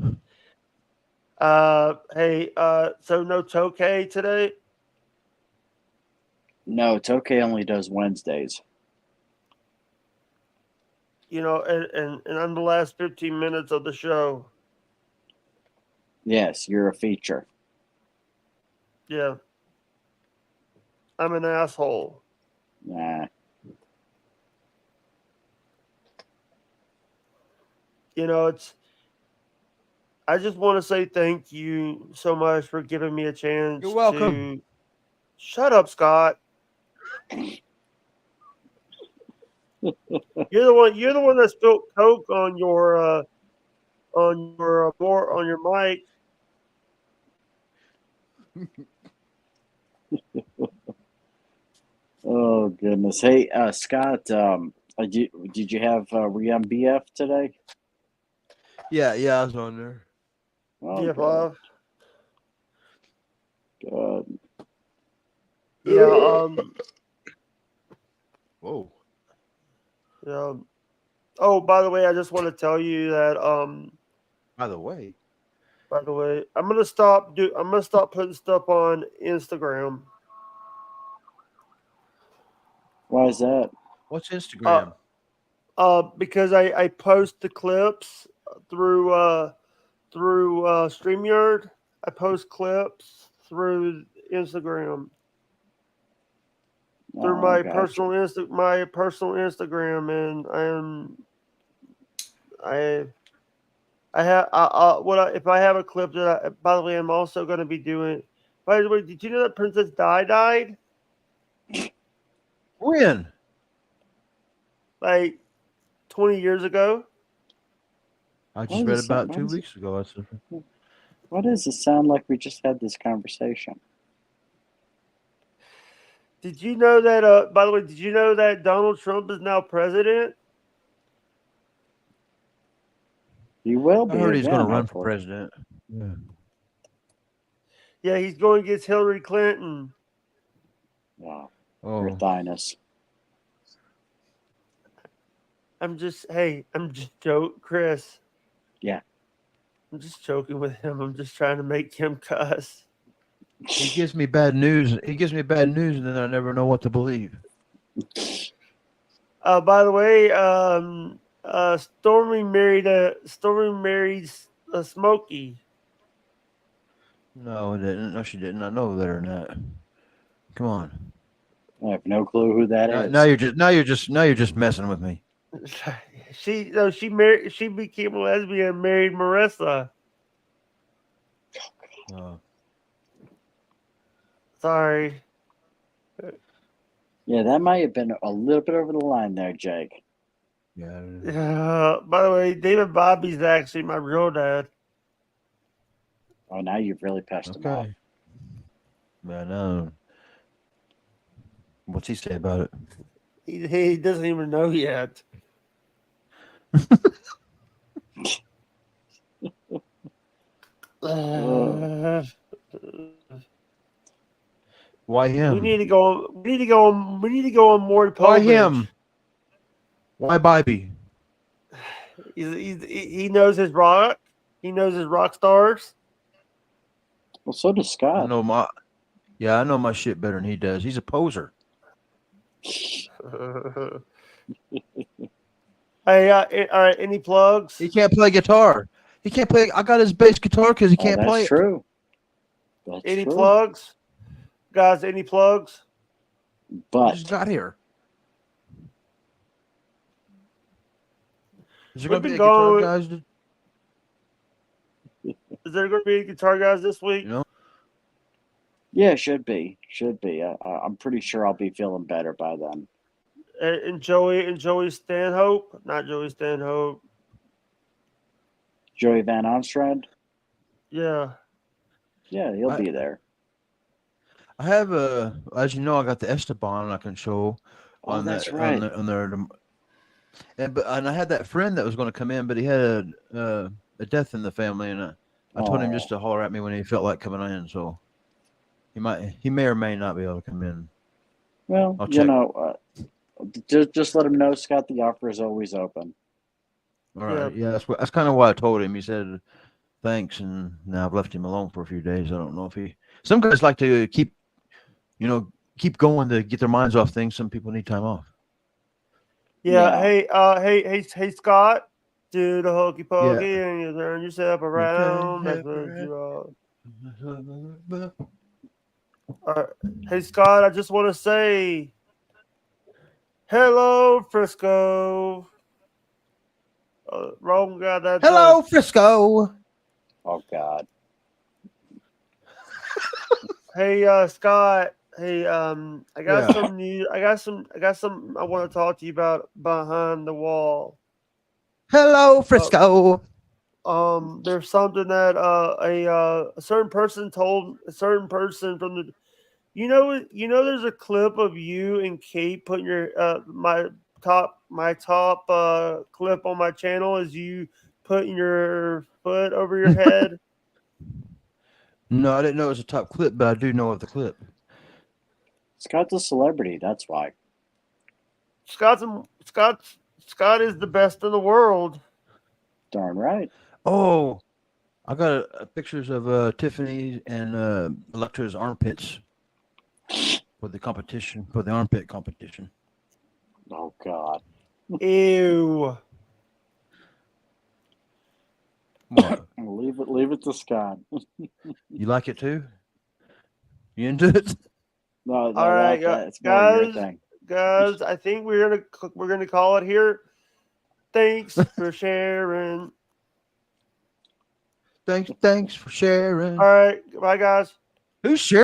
it. Hey, so no Tokay today? No, Tokay only does Wednesdays. You know, and on the last 15 minutes of the show. Yes, you're a feature. Yeah. I'm an asshole. Nah. You know, I just want to say thank you so much for giving me a chance. You're welcome. Shut up, Scott. You're the one that spilled Coke on your mic. Oh goodness. Hey, Scott. Did you have were you on BF today? Yeah, I was on there. Oh, Yeah, Bob. good. Yeah. Whoa. Yeah. Oh, by the way, I just want to tell you that. By the way, I'm gonna stop putting stuff on Instagram. Why is that? what's Instagram? Because I post the clips through StreamYard. I post clips through Instagram. Through my gotcha. personal Instagram, and if I have a clip that by the way, I'm also going to be doing. By the way, did you know that Princess Di died? When? Like 20 years ago. I just read about 2 weeks ago. Why does it sound like we just had this conversation? Did you know that? By the way, did you know that Donald Trump is now president? He will be. I heard he's going to run hopefully. for president. Yeah. Yeah, he's going against Hillary Clinton. Wow. Oh. Earthinus. I'm just joking, Chris. Yeah. I'm just joking with him. I'm just trying to make him cuss. He gives me bad news. He gives me bad news, and then I never know what to believe. By the way, Stormy married Smokey. No, it didn't. No, she didn't. I know better than that. Come on. I have no clue who that is. Now you're just messing with me. She became a lesbian and married Marissa. Sorry. Yeah, that might have been a little bit over the line there, Jake. Yeah. By the way, David Bobby's actually my real dad. Oh, now you've really pissed him off. I know. What's he say about it? He doesn't even know yet. Why him? We need to go on more. Why him? Why Bobby? He knows his rock. He knows his rock stars. Well, so does Scott. I know my shit better than he does. He's a poser. Hey, all right. Any plugs? He can't play guitar. He can't play. I got his bass guitar because he can't play it. That's true. Any plugs, guys? Any plugs? But he just got here. Is there going to be guitar guys? Is there going to be any guitar guys this week? No. Yeah, should be. I'm pretty sure I'll be feeling better by then. And Joey Stanhope, not Joey Stanhope. Joey Van Onstrand. Yeah. Yeah, he'll be there. I have as you know, I got the Esteban I can show on that's that right. on there. And I had that friend that was going to come in, but he had a death in the family, and I told him just to holler at me when he felt like coming in. So he may or may not be able to come in. Well, Just let him know, Scott. The offer is always open. All right. Yeah, that's kind of what I told him. He said thanks, and now I've left him alone for a few days. I don't know if he. Some guys like to keep going to get their minds off things. Some people need time off. Yeah. Hey, Scott. Do the hokey pokey and you turn yourself around. That's what you are. Hey, Scott. I just want to say, hello, Frisco. Wrong guy. That's Hello, Frisco. Oh God. Hey, Scott. Hey, I got some news. I got some. I want to talk to you about behind the wall. Hello, Frisco. There's something that a certain person told a certain person from the. There's a clip of you and Kate putting your my top clip on my channel is you putting your foot over your head. No, I didn't know it was a top clip, but I do know of the clip. Scott's a celebrity. That's why. Scott is the best in the world. Darn right. Oh, I got pictures of Tiffany and Electra's armpits for the competition, for the armpit competition. Oh God. Ew. What? Leave it to Scott. You like it too? You into it? No, All right, it's more your thing. guys. I think we're gonna call it here. Thanks for sharing. Thanks for sharing. All right, bye, guys. Who's sharing?